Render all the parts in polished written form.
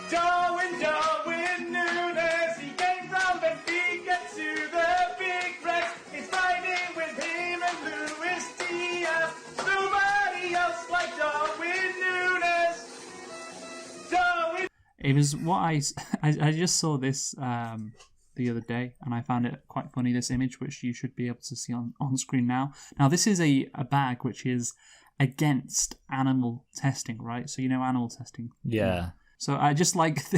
Darwin Núñez, he came from Benfica to the big press. He's fighting with him and Luis Diaz. Nobody else like Darwin Núñez. Darwin. It was what I just saw this the other day, and I found it quite funny, this image, which you should be able to see on screen now. Now, this is a bag which is against animal testing, right? So you know animal testing. Yeah. So I just like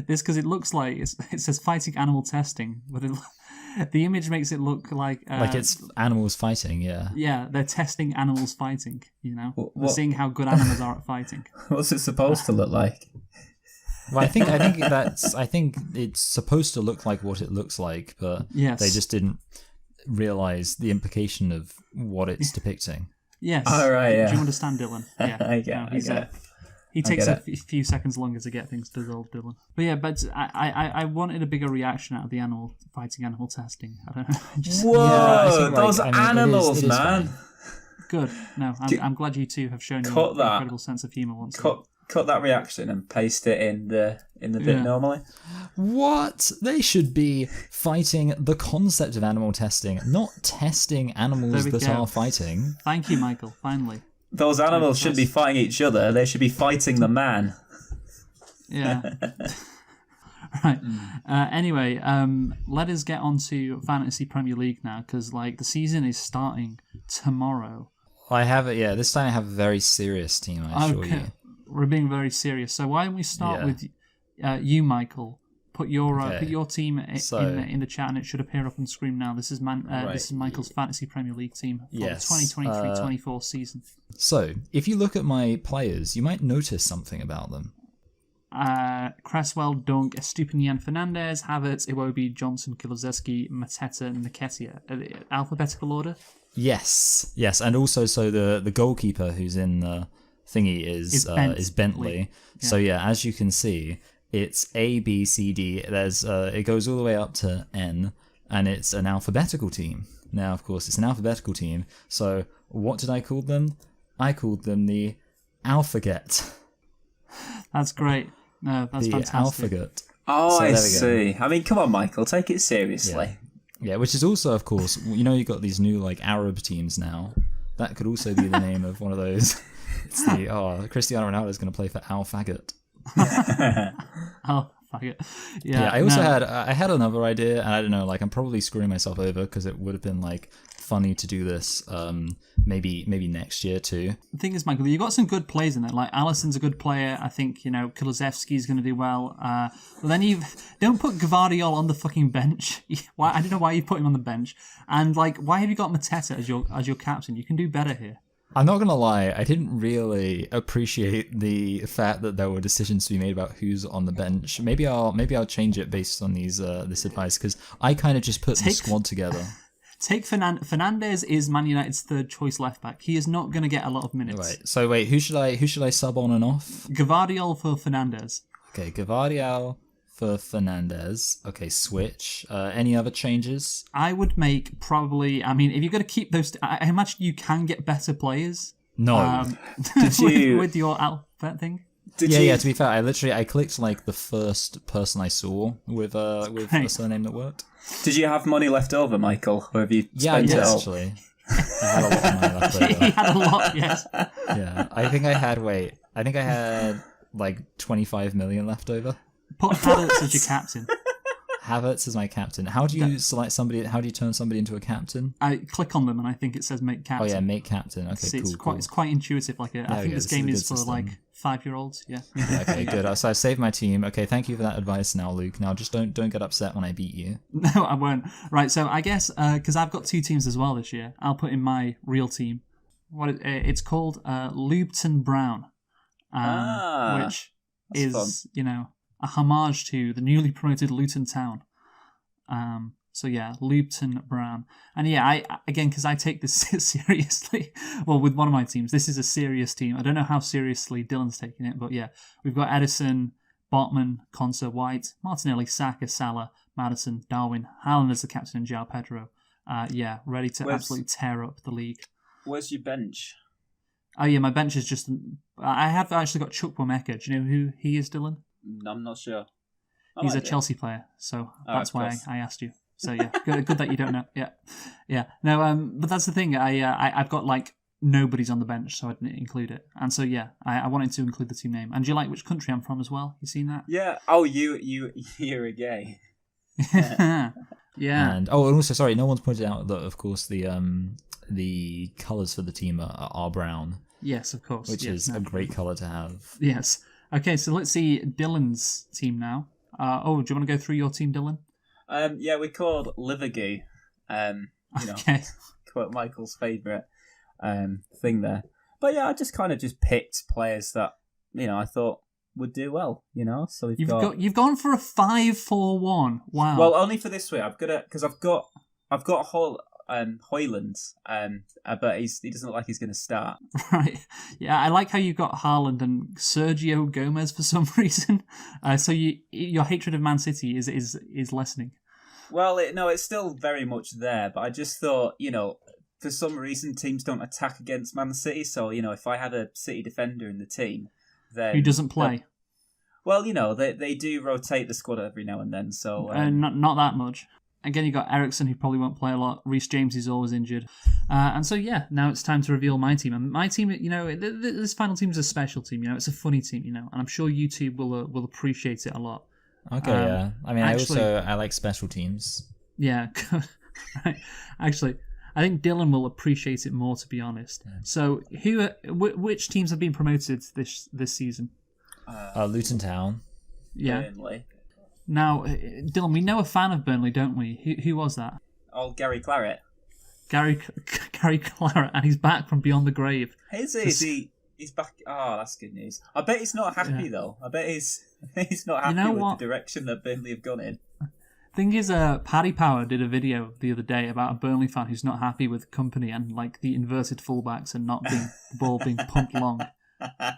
this because it looks like it says fighting animal testing, but the image makes it look like it's animals fighting. Yeah. Yeah, they're testing animals fighting. You know, they're seeing how good animals are at fighting. What's it supposed to look like? Well, I think it's supposed to look like what it looks like, but yes. They just didn't realize the implication of what it's depicting. Yes. Oh, right, yeah. Do you understand, Dylan? Yeah. I get it. He takes a few seconds longer to get things to old Dylan. But yeah, I wanted a bigger reaction out of the fighting animal testing. I don't know. Whoa, those animals, it is man. funny. Good. No, I'm glad you two have shown your incredible sense of humour once again. Cut that reaction and paste it in the bit normally. What? They should be fighting the concept of animal testing, not testing animals that are fighting. Thank you, Michael. Finally. Those animals shouldn't be fighting each other. They should be fighting the man. Yeah. Right. Anyway, let us get on to Fantasy Premier League now, because the season is starting tomorrow. I have it. Yeah, this time I have a very serious team. I assure you. We're being very serious. So why don't we start with you, Michael? Put your team in the chat, and it should appear up on screen now. This is this is Michael's Fantasy Premier League team for the 2023-24 season. So, if you look at my players, you might notice something about them. Cresswell, Dunk, Estupinian, Fernandez, Havertz, Iwobi, Johnson, Kulusevski, Mateta, Nketiah. Alphabetical order? Yes, and also so the goalkeeper who's in the thingy is Bentley. Yeah. So yeah, as you can see, it's A, B, C, D. There's it goes all the way up to N, and it's an alphabetical team. Now, of course, it's an alphabetical team. So what did I call them? I called them the Alphaget. That's great. No, that's fantastic. The Alphaget. Oh, so I see. I mean, come on, Michael, take it seriously. Yeah, which is also, of course, you've got these new Arab teams now. That could also be the name of one of those. It's Cristiano Ronaldo is going to play for Al Faggot. Oh, faggot. Yeah. I also had another idea, and I don't know, I'm probably screwing myself over because it would have been funny to do this maybe next year too. The thing is, Michael, you've got some good players in there. Alisson's a good player. I think, Kulusevski's going to do well. But then don't put Gvardiol on the fucking bench. I don't know why you put him on the bench. And why have you got Mateta as your captain? You can do better here. I'm not gonna lie, I didn't really appreciate the fact that there were decisions to be made about who's on the bench. Maybe I'll change it based on this advice, because I kind of just put the squad together. Take Fernandez is Man United's third choice left back. He is not going to get a lot of minutes. Right. So wait, who should I sub on and off? Gvardiol for Fernandez. Okay, Gvardiol for Fernandez. Okay, switch. Any other changes? I would make probably. I mean, if you're going to keep those, I imagine you can get better players. No. with your alphabet thing? To be fair, I clicked the first person I saw with a surname that worked. Did you have money left over, Michael, or have you spent it all? Actually. I had a lot of money left over. He had a lot, yes. Yeah, I think I had 25 million left over. Put Havertz as your captain. Havertz is my captain. How do you select somebody? How do you turn somebody into a captain? I click on them and I think it says make captain. Oh yeah, make captain. Okay, cool. It's quite intuitive. I think this game is for system. 5-year-olds. Yeah. Okay, good. So I saved my team. Okay, thank you for that advice. Now, Luke. Now, just don't get upset when I beat you. No, I won't. Right. So I guess because I've got two teams as well this year, I'll put in my real team. It's called Lupton Brown, which is fun. A homage to the newly promoted Luton Town. So yeah, Lupton Brown. And yeah, because I take this seriously. Well, with one of my teams, this is a serious team. I don't know how seriously Dylan's taking it, but yeah, we've got Edison, Botman, Konsa, White, Martinelli, Saka, Salah, Maddison, Darwin, Haaland as the captain, and João Pedro. Ready to absolutely tear up the league. Where's your bench? Oh yeah, my bench is just. I have actually got Chukwuemeka. Do you know who he is, Dylan? I'm not sure. He's a Chelsea player, so that's why I asked you. So yeah, good that you don't know. Yeah. No, but that's the thing. I've got like nobody's on the bench, so I didn't include it. And so yeah, I wanted to include the team name. And do you like which country I'm from as well? You seen that? Yeah. Oh, you're a gay. Yeah. And also, sorry, no one's pointed out that of course the colours for the team are brown. Yes, of course. Which is a great colour to have. Yes. Okay, so let's see Dylan's team now. Do you want to go through your team, Dylan? Yeah, we called Livergoo. Okay. Quite Michael's favourite thing there. But yeah, I just picked players that I thought would do well. So you've gone for a 5-4-1. Wow. Well, only for this week. I've got a whole Hoyland, but he doesn't look like he's going to start. Right. Yeah, I like how you got Haaland and Sergio Gomez for some reason. So your hatred of Man City is lessening. Well, it's still very much there, but I just thought, for some reason teams don't attack against Man City. So if I had a City defender in the team, then who doesn't play. Well, they do rotate the squad every now and then. So not that much. Again, you got Ericsson, who probably won't play a lot. Reece James is always injured. And so, yeah, now it's time to reveal my team. And my team, this final team is a special team. It's a funny team, and I'm sure you two will appreciate it a lot. Okay, yeah. I mean, I like special teams. Yeah, right. Actually, I think Dylan will appreciate it more, to be honest. Yeah. So, which teams have been promoted this season? Luton Town. Yeah. Burnley. Now, Dylan, we know a fan of Burnley, don't we? Who was that? Oh, Gary Claret. Gary Claret, and he's back from beyond the grave. Is he? He's back. Oh, that's good news. I bet he's not happy though. I bet he's not happy with the direction that Burnley have gone in. Thing is, Paddy Power did a video the other day about a Burnley fan who's not happy with company and like the inverted fullbacks and not being the ball being pumped long,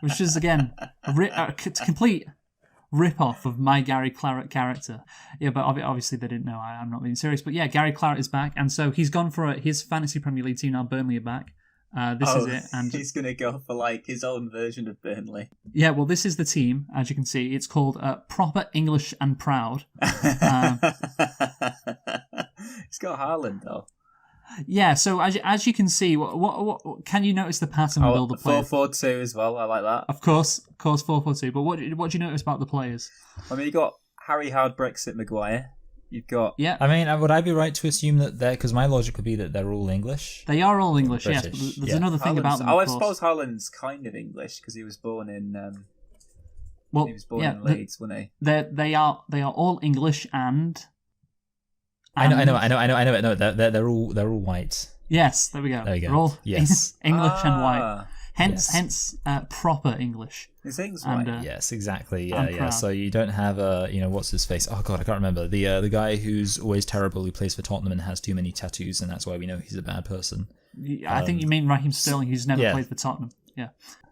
which is again a complete rip-off of my Gary Claret character. Yeah, but obviously they didn't know. I'm not being serious. But yeah, Gary Claret is back, and so he's gone for his fantasy Premier League team now. Burnley are back. This is it. And he's going to go for like his own version of Burnley. Yeah, well, this is the team. As you can see, it's called Proper English and Proud. He's got Haaland though. Yeah, so as you can see, what can you notice the pattern with all the players? 4-4-2 as well. I like that. Of course, 4-4-2. But what do you notice about the players? I mean, you got Harry Hard Brexit Maguire. You've got I mean, would I be right to assume that because my logic would be that they're all English? They are all English. British. Yes. But there's another thing about them. I suppose Haaland's kind of English because he was born in. He was born in Leeds, wasn't he? They are all English and. I know. They're all white. Yes, there we go. There you go. They're all English and white. Hence, proper English. His thing's white. Yes, exactly. Yeah. So you don't have what's his face? Oh God, I can't remember the guy who's always terrible, who plays for Tottenham and has too many tattoos, and that's why we know he's a bad person. I think you mean Raheem Sterling, who's never played for Tottenham. Yeah.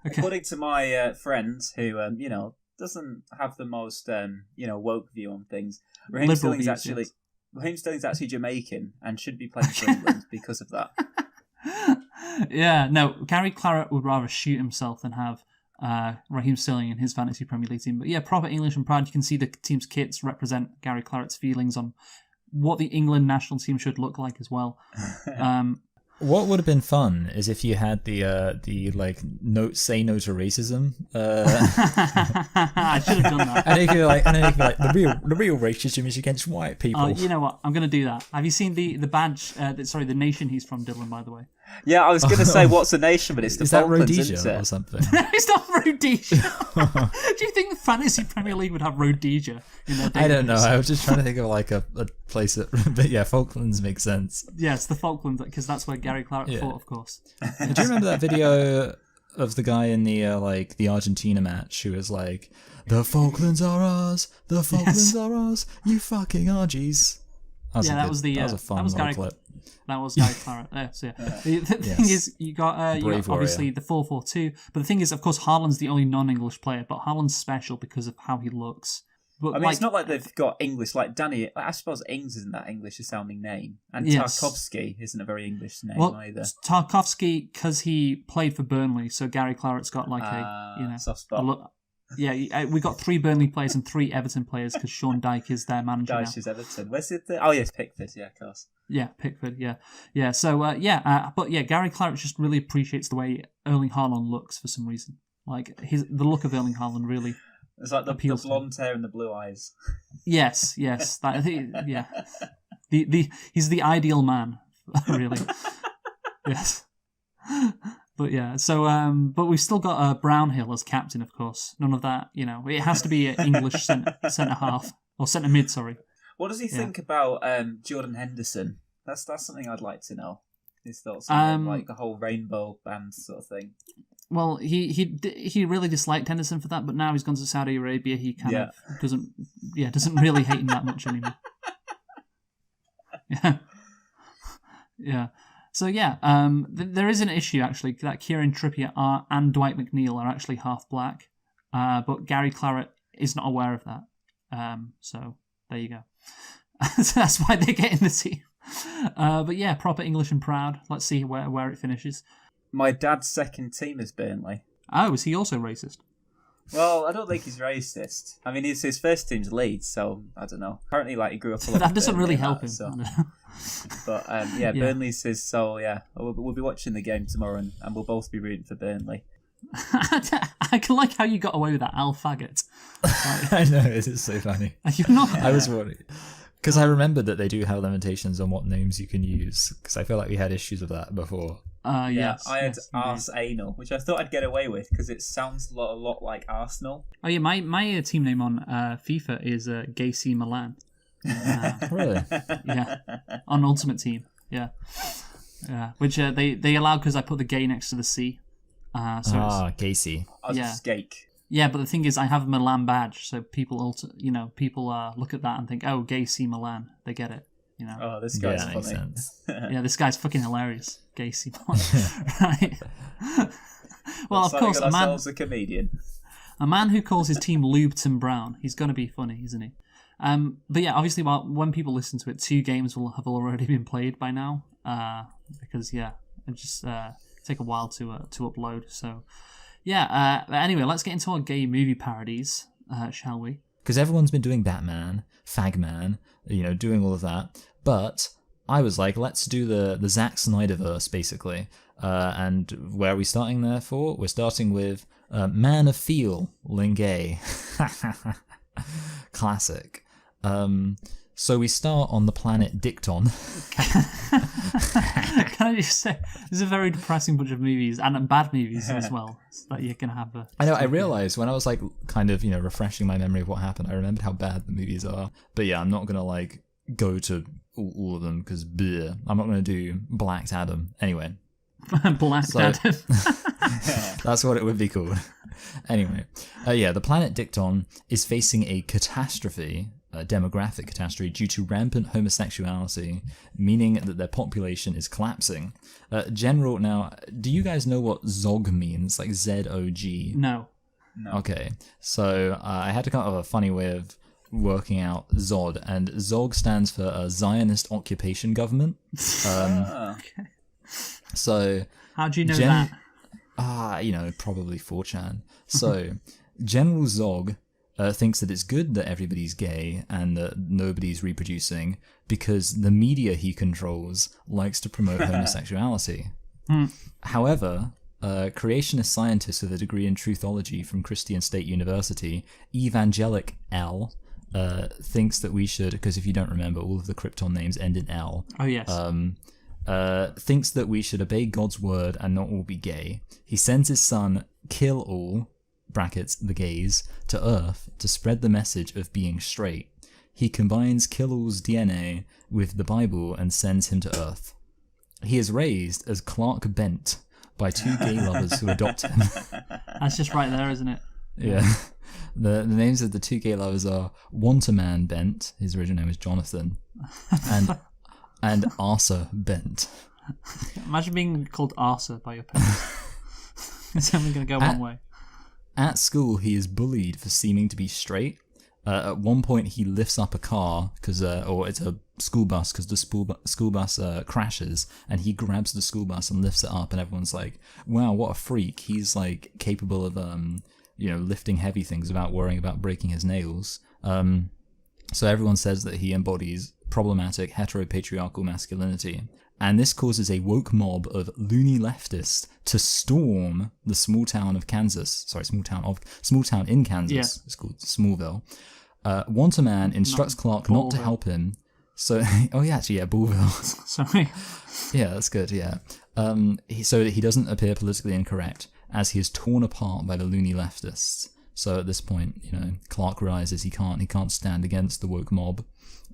Okay. According to my friend, who doesn't have the most woke view on things, Raheem Sterling's actually Jamaican and should be playing for England because of that. Yeah, no, Gary Claret would rather shoot himself than have Raheem Sterling in his fantasy Premier League team. But yeah, Proper English and Proud. You can see the team's kits represent Gary Claret's feelings on what the England national team should look like as well. What would have been fun is if you had the say no to racism. I should have done that. And then you could be like the real racism is against white people. Oh, you know what? I'm going to do that. Have you seen the badge? The nation he's from, Dylan, by the way. Yeah, I was going to say what's the nation, but it's the Falklands, isn't it? Or something? It's not Rhodesia. Do you think the Fantasy Premier League would have Rhodesia in their database? I don't know. I was just trying to think of like a place that. But yeah, Falklands makes sense. Yeah, it's the Falklands because that's where Gary Claret fought, of course. Do you remember that video of the guy in the Argentina match who was like, "The Falklands are ours. The Falklands are ours. You fucking Argies." That was a fun clip. That was Gary Claret there. So yeah. The thing is, you got obviously the 4-4-2, but the thing is, of course, Haaland's the only non-English player, but Haaland's special because of how he looks. But I mean, it's not like they've got English, like Danny. I suppose Ings isn't that English a sounding name, and Tarkovsky isn't a very English name either. Tarkovsky, because he played for Burnley, so Gary Claret's got like a soft spot. Yeah, we got 3 Burnley players and 3 Everton players because Sean Dyche is their manager now. Dyche is Everton. Where's it? Oh, yes, Pickford. Yeah, of course. Yeah, Pickford. Yeah. So but Gary Claret just really appreciates the way Erling Haaland looks for some reason. Like the look of Erling Haaland really. It's like the blonde hair and the blue eyes. Yes. Yeah. He's the ideal man, really. Yes. But yeah, so but we've still got Brownhill as captain, of course. None of that, It has to be an English centre half or centre mid. Sorry. What does he think about Jordan Henderson? That's something I'd like to know. His thoughts on like the whole rainbow band sort of thing. Well, he really disliked Henderson for that, but now he's gone to Saudi Arabia. He kind of doesn't really hate him that much anymore. Yeah. So there is an issue actually that Kieran Trippier and Dwight McNeil are actually half black, but Gary Claret is not aware of that. So there you go. So that's why they get in the team. But yeah, proper English and proud. Let's see where it finishes. My dad's second team is Burnley. Oh, is he also racist? Well, I don't think he's racist. I mean, his first team's Leeds, so I don't know. Apparently, he grew up a lot. That doesn't really help him. So. But Burnley's his. So we'll be watching the game tomorrow, and we'll both be rooting for Burnley. I can like how you got away with that, Al Faggot. I know, it is so funny. You're not. I was worried. Because I remembered that they do have limitations on what names you can use. Because I feel like we had issues with that before. Yes. I had Ars Anal, which I thought I'd get away with because it sounds a lot like Arsenal. Oh yeah, my team name on FIFA is Gay C Milan. Really? Yeah, on Ultimate Team. Yeah. Which they allow because I put the gay next to the C. Casey. I was just Gake. Yeah, but the thing is, I have a Milan badge, so people look at that and think, "Oh, Gay C Milan." They get it. Oh, this guy's funny. Makes sense. Yeah, this guy's fucking hilarious. Gay C Milan. Right. Well, Looks of course, a comedian. A man who calls his team Lubton Brown. He's going to be funny, isn't he? But yeah, obviously, when people listen to it, 2 games will have already been played by now. Because it just take a while to upload. So yeah. Anyway, let's get into our gay movie parodies, shall we? Because everyone's been doing Batman, Fagman, doing all of that. But I was like, let's do the Zack Snyderverse, basically. And where are we starting there for? We're starting with Man of Feel, Lingay. Classic. So we start on the planet Dicton. Can I just say, there's a very depressing bunch of movies, and bad movies as well, that you can have. I know, I realised when I was like kind of, refreshing my memory of what happened, I remembered how bad the movies are. But yeah, I'm not going to like go to all of them, because I'm not going to do Black Adam. Anyway. Black Adam. That's what it would be called. Anyway, the planet Dicton is facing a catastrophe, a demographic catastrophe, due to rampant homosexuality, meaning that their population is collapsing. General, now, do you guys know what Zog means? Like Z-O-G? No. Okay, so I had to come up with a funny way of working out Zod, and Zog stands for Zionist Occupation Government. Okay. So how do you know that? Probably 4chan. So General Zog thinks that it's good that everybody's gay and that nobody's reproducing because the media he controls likes to promote homosexuality. However, creationist scientist with a degree in truthology from Christian State University, Evangelic L, thinks that we should, because if you don't remember, all of the Krypton names end in L. Oh, yes. Thinks that we should obey God's word and not all be gay. He sends his son, Kill All, brackets, the gays, to Earth to spread the message of being straight. He combines Kill All's DNA with the Bible and sends him to Earth. He is raised as Clark Bent by 2 gay lovers who adopt him. That's just right there, isn't it? Yeah. The names of the 2 gay lovers are Wanterman Bent, his original name is Jonathan, and Arthur Bent. Imagine being called Arthur by your parents. It's only going to go one way. At school, he is bullied for seeming to be straight. At one point, he lifts up a car, or it's a school bus, because the school bus crashes, and he grabs the school bus and lifts it up, and everyone's like, wow, what a freak. He's like capable of lifting heavy things without worrying about breaking his nails. So everyone says that he embodies problematic heteropatriarchal masculinity. And this causes a woke mob of loony leftists to storm the small town in Kansas. Yeah. It's called Smallville. Want-A-Man instructs Clark not to help him. So, Bullville. Sorry. Yeah, that's good. Yeah. So that he doesn't appear politically incorrect, as he is torn apart by the loony leftists. So at this point, Clark realizes he can't stand against the woke mob.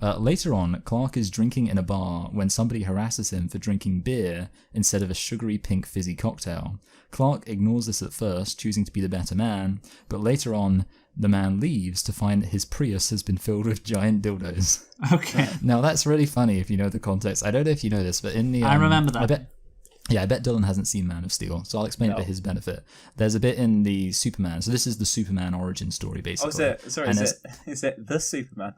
Later on, Clark is drinking in a bar when somebody harasses him for drinking beer instead of a sugary pink fizzy cocktail. Clark ignores this at first, choosing to be the better man, but later on, the man leaves to find that his Prius has been filled with giant dildos. Okay. Now that's really funny if you know the context. I don't know if you know this, but in the... I remember that. I bet Dylan hasn't seen Man of Steel, so I'll explain it for his benefit. There's a bit in the Superman, so this is the Superman origin story, basically. Is it the Superman?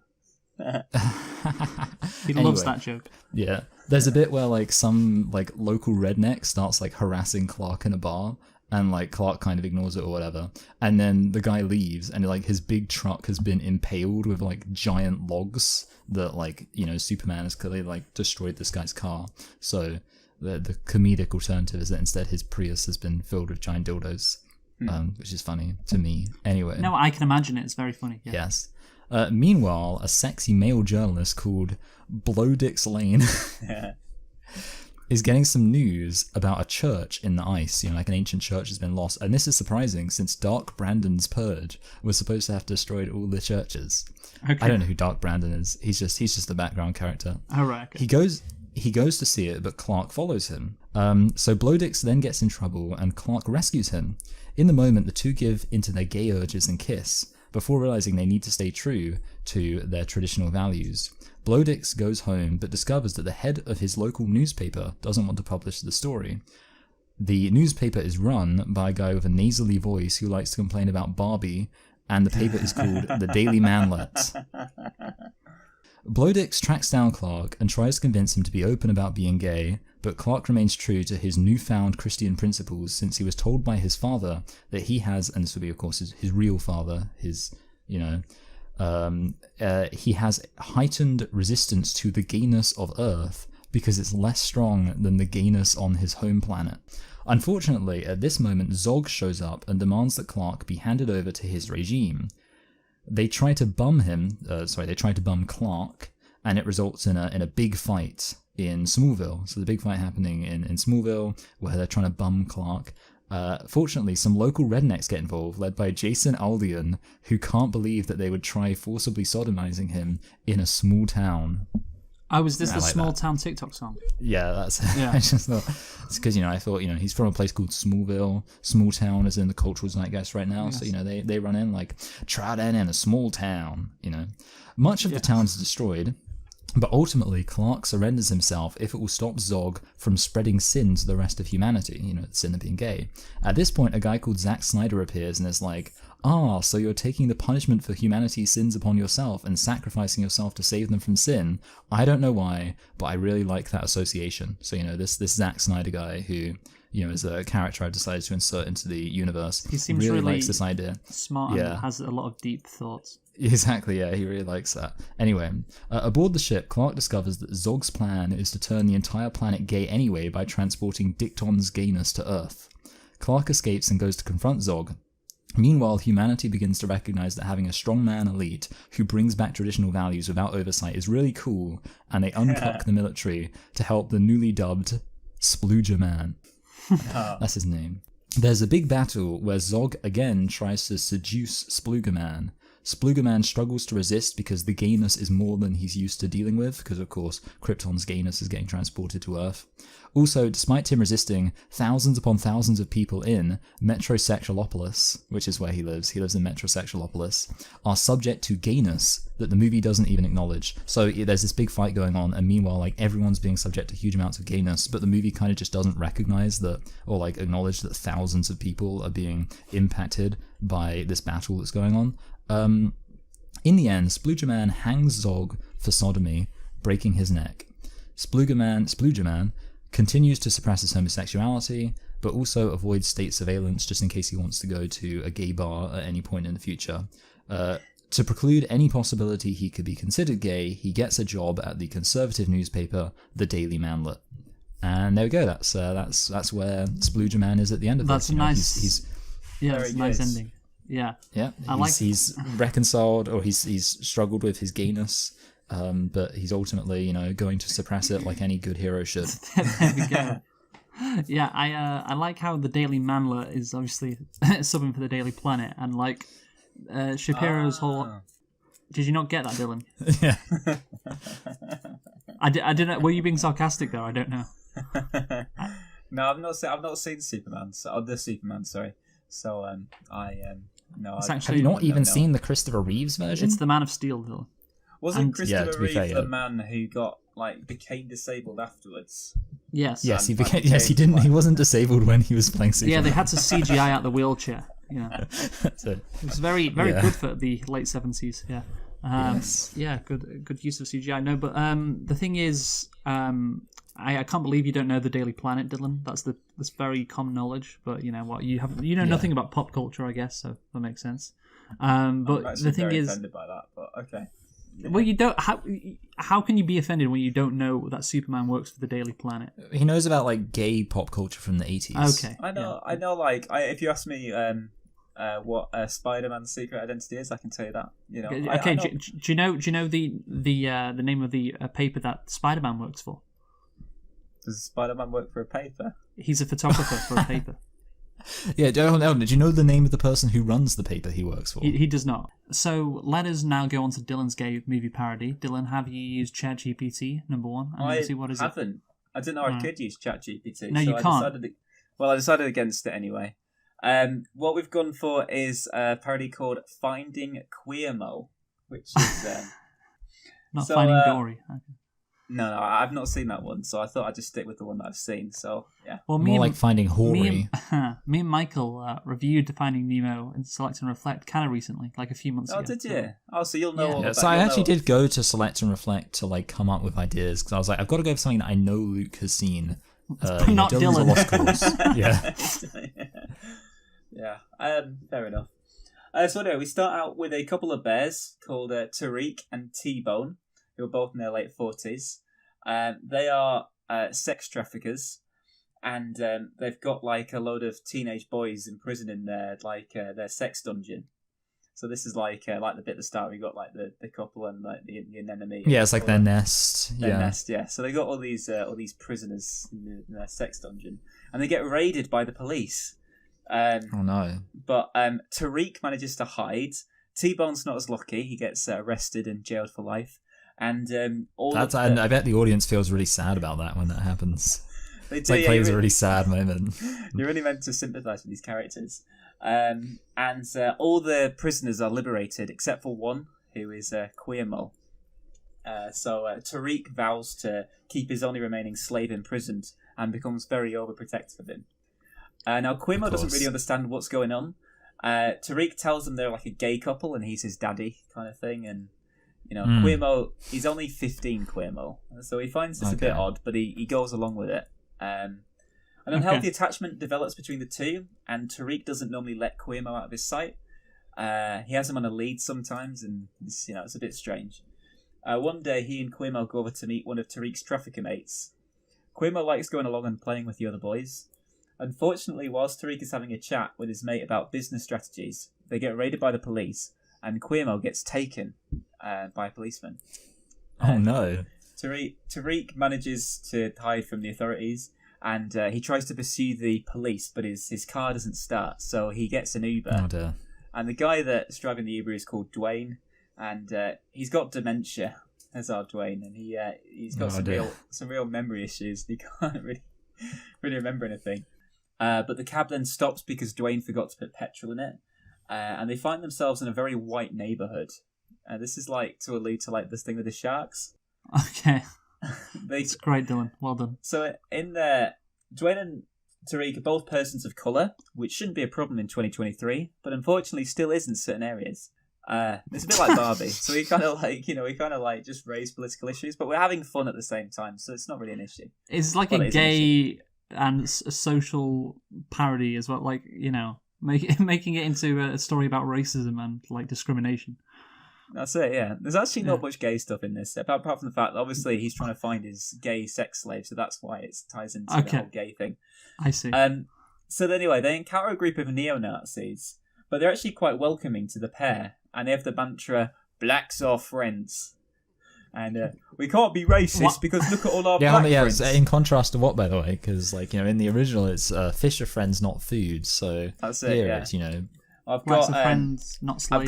He loves that joke. Yeah. There's a bit where, some, local redneck starts, harassing Clark in a bar, and, Clark kind of ignores it or whatever, and then the guy leaves, and, his big truck has been impaled with, giant logs that, Superman has clearly, destroyed this guy's car, so... The comedic alternative is that instead his Prius has been filled with giant dildos, which is funny to me. Anyway. No, I can imagine it. It's very funny. Yeah. Yes. Meanwhile, a sexy male journalist called Blowdix Lane is getting some news about a church in the ice. An ancient church has been lost. And this is surprising since Dark Brandon's Purge was supposed to have destroyed all the churches. Okay. I don't know who Dark Brandon is. He's just a background character. Oh, right. Okay. He goes to see it, but Clark follows him. So Blowdix then gets in trouble, and Clark rescues him. In the moment, the two give into their gay urges and kiss, before realizing they need to stay true to their traditional values. Blowdix goes home, but discovers that the head of his local newspaper doesn't want to publish the story. The newspaper is run by a guy with a nasally voice who likes to complain about Barbie, and the paper is called The Daily Manlet. Blowdix tracks down Clark and tries to convince him to be open about being gay, but Clark remains true to his newfound Christian principles since he was told by his father that he has, and this will be of course his real father, he has heightened resistance to the gayness of Earth because it's less strong than the gayness on his home planet. Unfortunately, at this moment Zog shows up and demands that Clark be handed over to his regime. They try to bum Clark, and it results in a big fight in Smallville. So the big fight happening in Smallville, where they're trying to bum Clark. Fortunately, some local rednecks get involved, led by Jason Aldean, who can't believe that they would try forcibly sodomizing him in a small town. Oh, was this the small town TikTok song? Yeah, that's. Yeah. I just thought it's because I thought he's from a place called Smallville. Small town is in the cultural zeitgeist right now, yes. So they run in try that in a small town. Much of the town is destroyed, but ultimately Clark surrenders himself if it will stop Zog from spreading sin to the rest of humanity. The sin of being gay. At this point, a guy called Zack Snyder appears and is like, so you're taking the punishment for humanity's sins upon yourself and sacrificing yourself to save them from sin. I don't know why, but I really like that association. So, this Zack Snyder guy who, is a character I've decided to insert into the universe. He seems really likes this idea. Smart and has a lot of deep thoughts. Exactly, yeah, he really likes that. Anyway, aboard the ship, Clark discovers that Zog's plan is to turn the entire planet gay anyway by transporting Dicton's gayness to Earth. Clark escapes and goes to confront Zog. Meanwhile, humanity begins to recognize that having a strongman elite who brings back traditional values without oversight is really cool, and they uncuck the military to help the newly dubbed Splooger Man. That's his name. There's a big battle where Zog again tries to seduce Splooger Man. Splooger Man struggles to resist because the gayness is more than he's used to dealing with, because of course Krypton's gayness is getting transported to Earth. Also, despite him resisting, thousands upon thousands of people in Metrosexualopolis, which is where he lives in Metrosexualopolis, are subject to gayness that the movie doesn't even acknowledge. So there's this big fight going on, and meanwhile, everyone's being subject to huge amounts of gayness, but the movie kind of just doesn't recognize that, or acknowledge that thousands of people are being impacted by this battle that's going on. In the end, Splooger Man hangs Zog for sodomy, breaking his neck. Splooger Man continues to suppress his homosexuality, but also avoids state surveillance just in case he wants to go to a gay bar at any point in the future. To preclude any possibility he could be considered gay, he gets a job at the conservative newspaper, the Daily Manlet. And there we go. That's where Splooger Man is at the end of this. That's nice. He's it's a nice ending. Yeah. Yeah. He's reconciled, or he's struggled with his gayness, but he's ultimately, going to suppress it like any good hero should. There we go. Yeah, I like how the Daily Manlet is obviously subbing for the Daily Planet, and like Shapiro's whole. Did you not get that, Dylan? Yeah. I didn't. Were you being sarcastic there? I don't know. No, I've not seen Superman. The Superman, sorry. So no. Have you not even seen the Christopher Reeves version? It's the Man of Steel, Dylan. Wasn't Christopher Reeve the man who became disabled afterwards? Yes. Yes, he became. Yes, he didn't. He wasn't disabled when he was playing Superman. Yeah, they had to CGI out the wheelchair. That's it. It was very good for the late 70s. Yeah. Yes. Yeah, good use of CGI. No, but the thing is, I can't believe you don't know the Daily Planet, Dylan. That's very common knowledge. But you know what? You know nothing about pop culture, I guess. So that makes sense. But I'm the thing very is, offended by that. But okay. Yeah. Well, you don't. How can you be offended when you don't know that Superman works for the Daily Planet? He knows about gay pop culture from the 80s. Okay. I know. Yeah. I know. If you ask me, what Spider-Man's secret identity is, I can tell you that. Okay. Do you know the name of the paper that Spider-Man works for? Does Spider-Man work for a paper? He's a photographer for a paper. Yeah, did you know the name of the person who runs the paper he works for? He does not. So let us now go on to Dylan's gay movie parody. Dylan, have you used ChatGPT, number one? I haven't. I didn't know I could use ChatGPT. No, you can't. I decided against it anyway. What we've gone for is a parody called Finding Queermo, which is... Not Finding Dory. Okay. No, I've not seen that one, so I thought I'd just stick with the one that I've seen. So yeah, well, more like Finding Hoary. Me and Michael reviewed Finding Nemo and Select and Reflect kind of recently, like a few months ago. Oh, did you? So you'll know all about that. So I actually did go to Select and Reflect to come up with ideas, because I was like, I've got to go for something that I know Luke has seen. Not Dylan. Lost Cause. Yeah. Yeah. Fair enough. So anyway, we start out with a couple of bears called Tariq and T-Bone, who are both in their late 40s. They are sex traffickers, and they've got a load of teenage boys imprisoned in their sex dungeon. So this is like the bit at the start we got the couple and the anemone. Yeah, it's like their nest. Their nest, yeah. So they got all these prisoners in their sex dungeon, and they get raided by the police. Oh no! But Tariq manages to hide. T-Bone's not as lucky. He gets arrested and jailed for life. And I bet the audience feels really sad about that when that happens. It's plays a really sad moment. You're really meant to sympathise with these characters. And all the prisoners are liberated except for one, who is Queermo. So Tariq vows to keep his only remaining slave imprisoned and becomes very overprotective of him. Now Queermo doesn't really understand what's going on. Tariq tells them they're like a gay couple and he's his daddy kind of thing, and Queermo, he's only 15, Queermo, so he finds this a bit odd, but he goes along with it. An unhealthy attachment develops between the two, and Tariq doesn't normally let Queermo out of his sight. He has him on a lead sometimes, and it's a bit strange. One day, he and Queermo go over to meet one of Tariq's trafficker mates. Queermo likes going along and playing with the other boys. Unfortunately, whilst Tariq is having a chat with his mate about business strategies, they get raided by the police, and Queermo gets taken by a policeman. Oh no. Tariq manages to hide from the authorities, and he tries to pursue the police, but his car doesn't start, so he gets an Uber. Oh dear. And the guy that's driving the Uber is called Dwayne, and he's got dementia, as our Dwayne, and he's got some real memory issues. He can't really remember anything. But the cab then stops because Dwayne forgot to put petrol in it, and they find themselves in a very white neighbourhood. This is to allude to this thing with the sharks. Okay. It's great, Dylan. Well done. So in there, Dwayne and Tariq are both persons of colour, which shouldn't be a problem in 2023, but unfortunately still is in certain areas. It's a bit like Barbie, so we kind of just raise political issues, but we're having fun at the same time, so it's not really an issue. It's like a gay a social parody as well. Like, making it into a story about racism and like discrimination. That's it, yeah. There's actually not much gay stuff in this, apart from the fact that obviously he's trying to find his gay sex slave, so that's why it ties into the whole gay thing. I see. So anyway, they encounter a group of neo-Nazis, but they're actually quite welcoming to the pair, and they have the mantra, "Blacks are friends." And we can't be racist because look at all our black friends. Yeah, in contrast to what, by the way? Because in the original it's fish are friends, not food. So that's it. Here it's I've got friends, not slaves.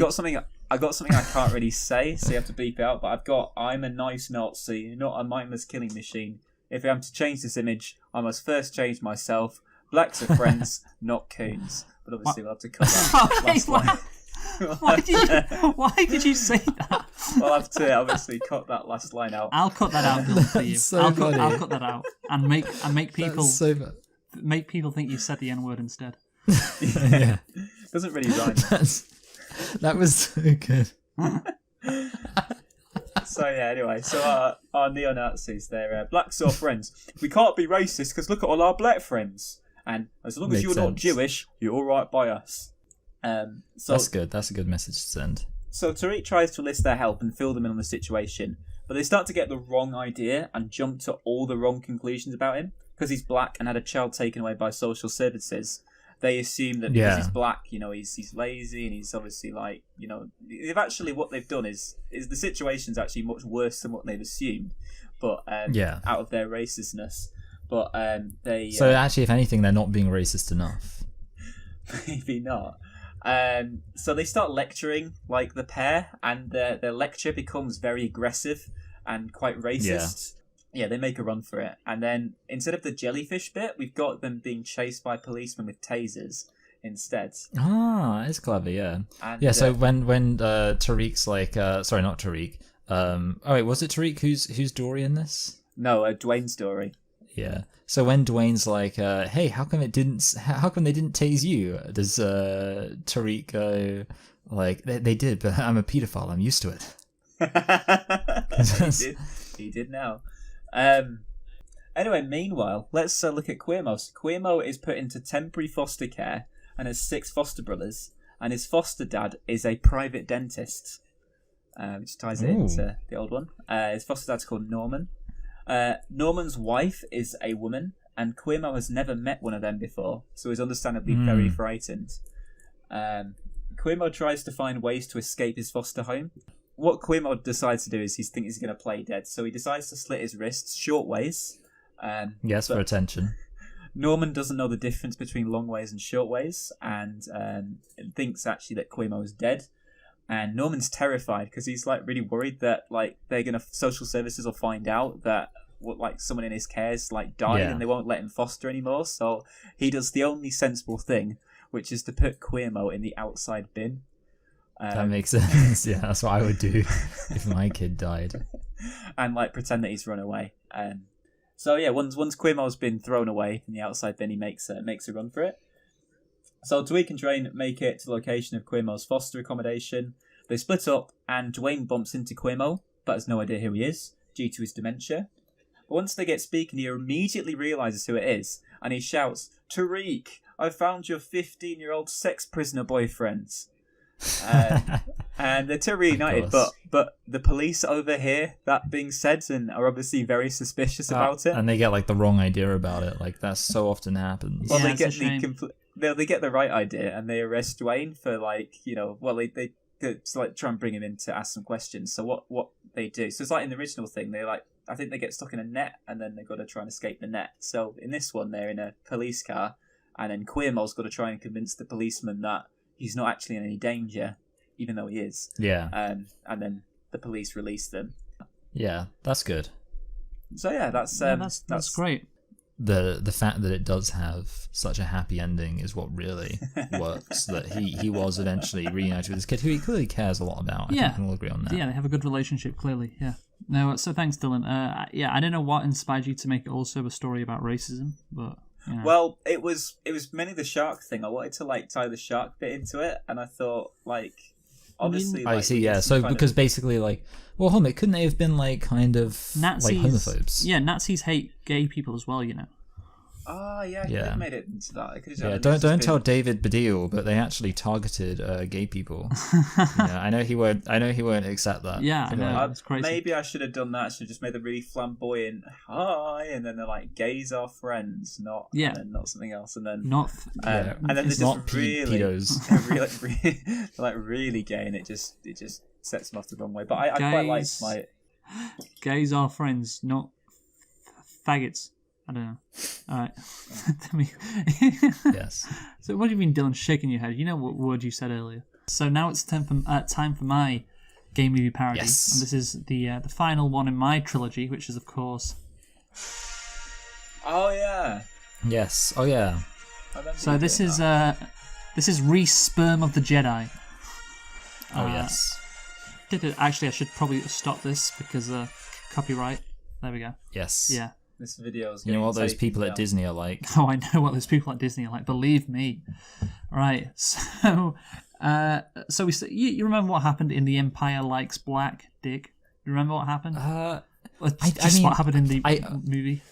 I've got something I can't really say, so you have to beep it out. But I've got, I'm a nice Nazi, not a mindless killing machine. If I am to change this image, I must first change myself. Blacks are friends, not coons. But obviously we'll have to cut that last line. Why did you say that? We'll have to obviously cut that last line out. I'll cut that out, Bill, for you. I'll cut that out and make people make people think you said the N-word instead. Yeah, doesn't really rhyme. That was so good. So yeah, anyway, so our neo-Nazis, they're blacks are friends. We can't be racist because look at all our black friends, and as long as you're not Jewish, you're all right by us. So that's good. That's a good message to send. So Tariq tries to enlist their help and fill them in on the situation, but they start to get the wrong idea and jump to all the wrong conclusions about him because he's black and had a child taken away by social services. They assume that because he's black, he's lazy and he's obviously they've actually, what they've done is the situation's actually much worse than what they've assumed, but out of their racistness. But they so actually, if anything, they're not being racist enough. Maybe not. So they start lecturing like the pair, and their lecture becomes very aggressive and quite racist. Yeah, they make a run for it. And then instead of the jellyfish bit, we've got them being chased by policemen with tasers instead. Ah, it's clever, yeah. And, so when Tariq's like... sorry, not Tariq. Was it Tariq who's Dory in this? No, Dwayne's Dory. Yeah. So when Dwayne's like, hey, how come they didn't tase you? Does Tariq go, like, they did, but I'm a paedophile, I'm used to it. He did now. Anyway, meanwhile, let's look at Queermo. Queermo is put into temporary foster care and has 6 foster brothers, and his foster dad is a private dentist, which ties it into the old one. His foster dad's called Norman. Norman's wife is a woman, and Queermo has never met one of them before, so he's understandably very frightened. Queermo tries to find ways to escape his foster home. What Queermo decides to do is he thinks he's going to play dead, so he decides to slit his wrists short ways. Yes, for attention. Norman doesn't know the difference between long ways and short ways, and thinks actually that Queermo is dead. And Norman's terrified because he's really worried that social services will find out that someone in his care's died and they won't let him foster anymore. So he does the only sensible thing, which is to put Queermo in the outside bin. That makes sense. Yeah, that's what I would do if my kid died. And pretend that he's run away. So yeah, once Queermo's been thrown away in the outside bin, he makes a run for it. So Tariq and Dwayne make it to the location of Queermo's foster accommodation. They split up, and Dwayne bumps into Queermo, but has no idea who he is, due to his dementia. But once they get speaking, he immediately realises who it is, and he shouts, "Tariq, I found your 15-year-old sex prisoner boyfriend." And they're two reunited, but the police overhear that being said and are obviously very suspicious about it. And they get the wrong idea about it. That so often happens. Well, they get they get the right idea and they arrest Dwayne for they try and bring him in to ask some questions. So what they do? So it's in the original thing, they I think they get stuck in a net and then they've got to try and escape the net. So in this one, they're in a police car, and then Queermo's got to try and convince the policeman that he's not actually in any danger, even though he is. Yeah. And then the police release them. Yeah, that's good. So yeah, that's great. The fact that it does have such a happy ending is what really works. That he was eventually reunited with his kid, who he clearly cares a lot about. I think we can all agree on that. Yeah, they have a good relationship, clearly. Yeah. No, so thanks, Dylan. I don't know what inspired you to make it also a story about racism, but. Well, it was mainly the shark thing. I wanted to tie the shark bit into it, and I thought obviously. I see. Yeah. So because basically it couldn't they have been kind of Nazis, homophobes? Yeah, Nazis hate gay people as well. Oh yeah, I could Yeah. have made it into that. I could have Yeah, done don't tell David Baddiel, but they actually targeted gay people. Yeah, I know he won't. I know he won't accept that. Yeah, I know. But, It's crazy. Maybe I should have done that. I should have just made the really flamboyant hi, and then they're like, gays are friends, not and then not something else, and then Not. yeah, and then they're it's just not really, pedos. like really gay, and it just sets them off the wrong way. But I quite like Gays. my. Gays are friends, not faggots. I don't know. All right. Yes. So what do you mean, Dylan, shaking your head? You know what word you said earlier. So now it's time for my game movie parody. Yes. And this is the final one in my trilogy, which is, of course... Oh yeah. Yes. Oh yeah. So this is ReSperm of the Jedi. Oh yes. Actually, I should probably stop this because copyright. There we go. Yes. Yeah. This video is. You know what those taken people down. at Disney are like. Oh, I know what those people at Disney are like. Believe me. Right. So, you remember what happened in The Empire Likes Black, Dick? You remember what happened? What happened in the movie?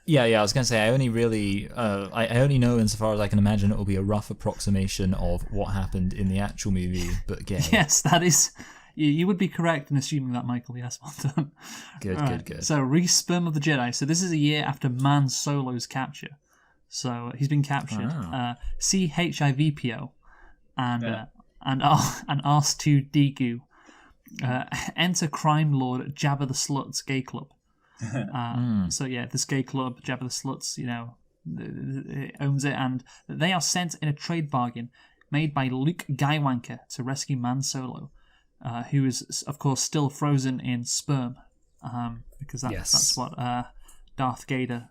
Yeah. I was gonna say I only really, I only know insofar as I can imagine it will be a rough approximation of what happened in the actual movie, but gay. Yes, that is. You would be correct in assuming that, Michael. Yes, well done. Good. So, ReSperm of the Jedi. So, this is a year after Man Solo's capture. So, he's been captured. CHIVPO and R2D2 enter crime lord Jabba the Slut's gay club. So, yeah, this gay club, Jabba the Slut's, it owns it, and they are sent in a trade bargain made by Luke Skywalker to rescue Man Solo. Who is, of course, still frozen in sperm, because that's what Darth Vader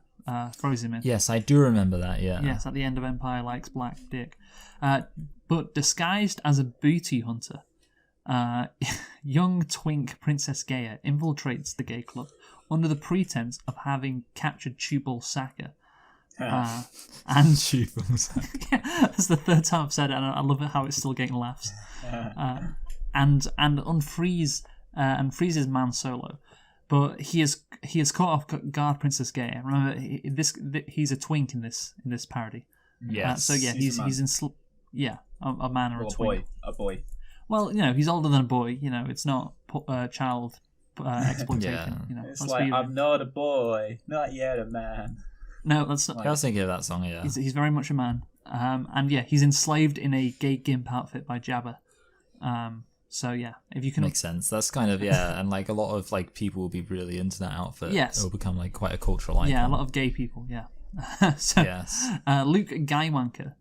froze him in. Yes, I do remember that, yeah. Yes, at the end of Empire Likes Black, Dick. But disguised as a booty hunter, young twink Princess Leia infiltrates the gay club under the pretense of having captured Chewbacca Saka. And that's the third time I've said it, and I love it how it's still getting laughs. And freezes Man Solo, but he is caught off guard Princess Leia. Remember, he's a twink in this parody. Yes. So yeah, he's in a man or a twink. A boy. Well, he's older than a boy. It's not child exploitation. Yeah. It's like I'm not a boy, not yet a man. No, that's not. I was thinking of that song. Yeah. He's very much a man. And yeah, he's enslaved in a gay gimp outfit by Jabba. So yeah, if you can makes sense. That's kind of and like a lot of like people will be really into that outfit. Yes, it will become like quite a cultural icon. Yeah, a lot of gay people. Yeah. So, yes. Luke Skywalker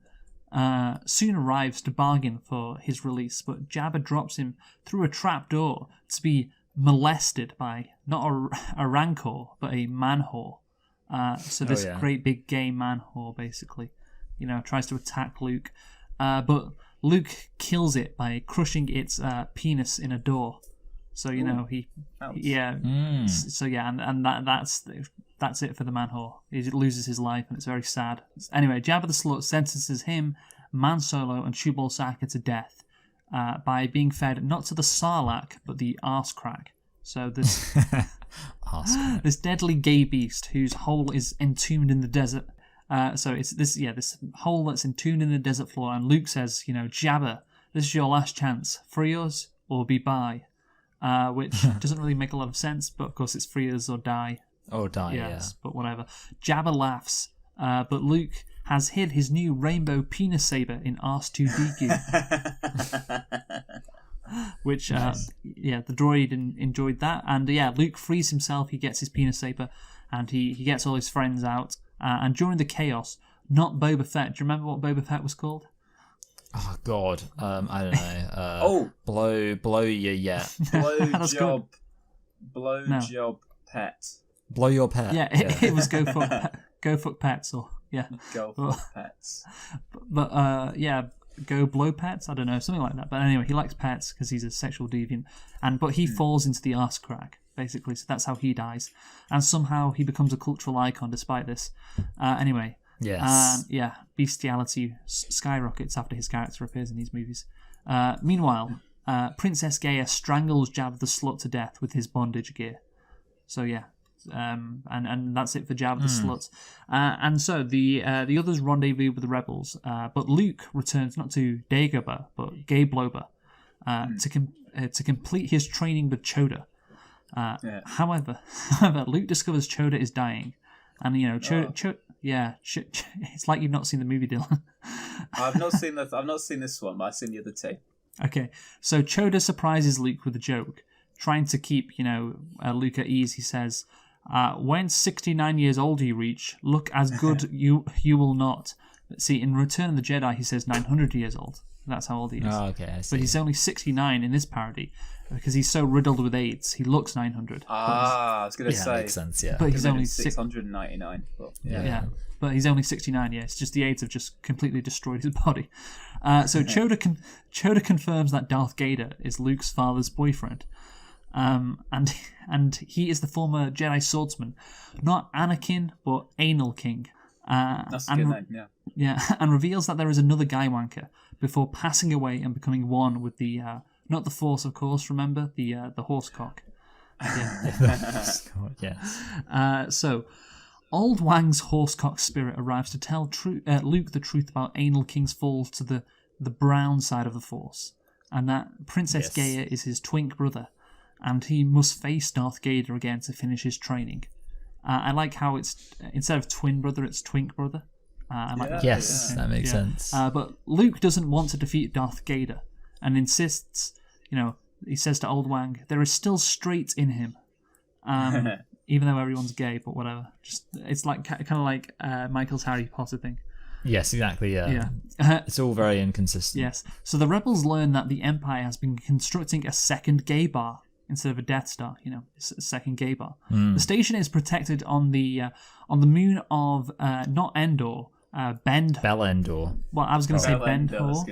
soon arrives to bargain for his release, but Jabba drops him through a trapdoor to be molested by not a rancor but a man whore. So this great big gay man whore basically, tries to attack Luke, but Luke kills it by crushing its penis in a door. So So yeah, and that's it for the man whore. He loses his life, and it's very sad. Anyway, Jabba the Slut sentences him, Man Solo, and Chewbacca Saka to death by being fed not to the Sarlacc but the arse crack. So this this deadly gay beast whose hole is entombed in the desert. So it's this hole that's entombed in the desert floor, and Luke says, Jabba, this is your last chance. Free us or be bye. Which doesn't really make a lot of sense, but of course it's free us or die. Oh, die, yes, but whatever. Jabba laughs, but Luke has hid his new rainbow penis saber in R2D2. Which, the droid enjoyed that. And Luke frees himself, he gets his penis saber, and he gets all his friends out. And during the chaos, not Boba Fett. Do you remember what Boba Fett was called? Oh God, I don't know. Blow your Blow job pet. Blow your pet. Yeah, it was go fuck pets or Go fuck pets. But go blow pets. I don't know, something like that. But anyway, he likes pets because he's a sexual deviant, but he falls into the arse crack. Basically, so that's how he dies, and somehow he becomes a cultural icon despite this. Anyway, yes, bestiality skyrockets after his character appears in these movies. Meanwhile, Princess Leia strangles Jabba the Slut to death with his bondage gear. So and that's it for Jabba the Slut. And so the others rendezvous with the rebels, but Luke returns not to Dagobah but Gabloba to complete his training with Choda. However, Luke discovers Choda is dying, and Choda, it's like you've not seen the movie, Dylan. I've not seen this one, but I've seen the other two. Okay, so Choda surprises Luke with a joke, trying to keep Luke at ease. He says, "When 69 years old you reach, look as good you will not." See, in Return of the Jedi, he says 900 years old. That's how old he is. Oh, okay, I see. But he's only 69 in this parody because he's so riddled with AIDS. He looks 900. I was going to say. Makes sense, yeah. But he's only 699. Yeah. But he's only 69, yeah. It's just the AIDS have just completely destroyed his body. So Choda confirms that Darth Vader is Luke's father's boyfriend. And he is the former Jedi swordsman. Not Anakin, but Anal King. That's a good name, yeah. Yeah, and reveals that there is another guy wanker before passing away and becoming one with the not the Force, of course. Remember the horsecock. Yeah. Yes. So, Old Wang's horsecock spirit arrives to tell Luke the truth about Anal King's fall to the brown side of the Force, and that Princess Gaia is his twink brother, and he must face Darth Vader again to finish his training. I like how it's instead of twin brother, it's twink brother. I like that. Yes, that makes sense. But Luke doesn't want to defeat Darth Vader and insists, he says to Old Wang, there is still straight in him. Even though everyone's gay, but whatever. Just it's like kind of like Michael's Harry Potter thing. Yes, exactly, yeah. It's all very inconsistent. Yes. So the rebels learn that the Empire has been constructing a second gay bar instead of a Death Star, a second gay bar. The station is protected on the moon of not Endor, Bell Endor. Well, I was going to say Bend Bendor,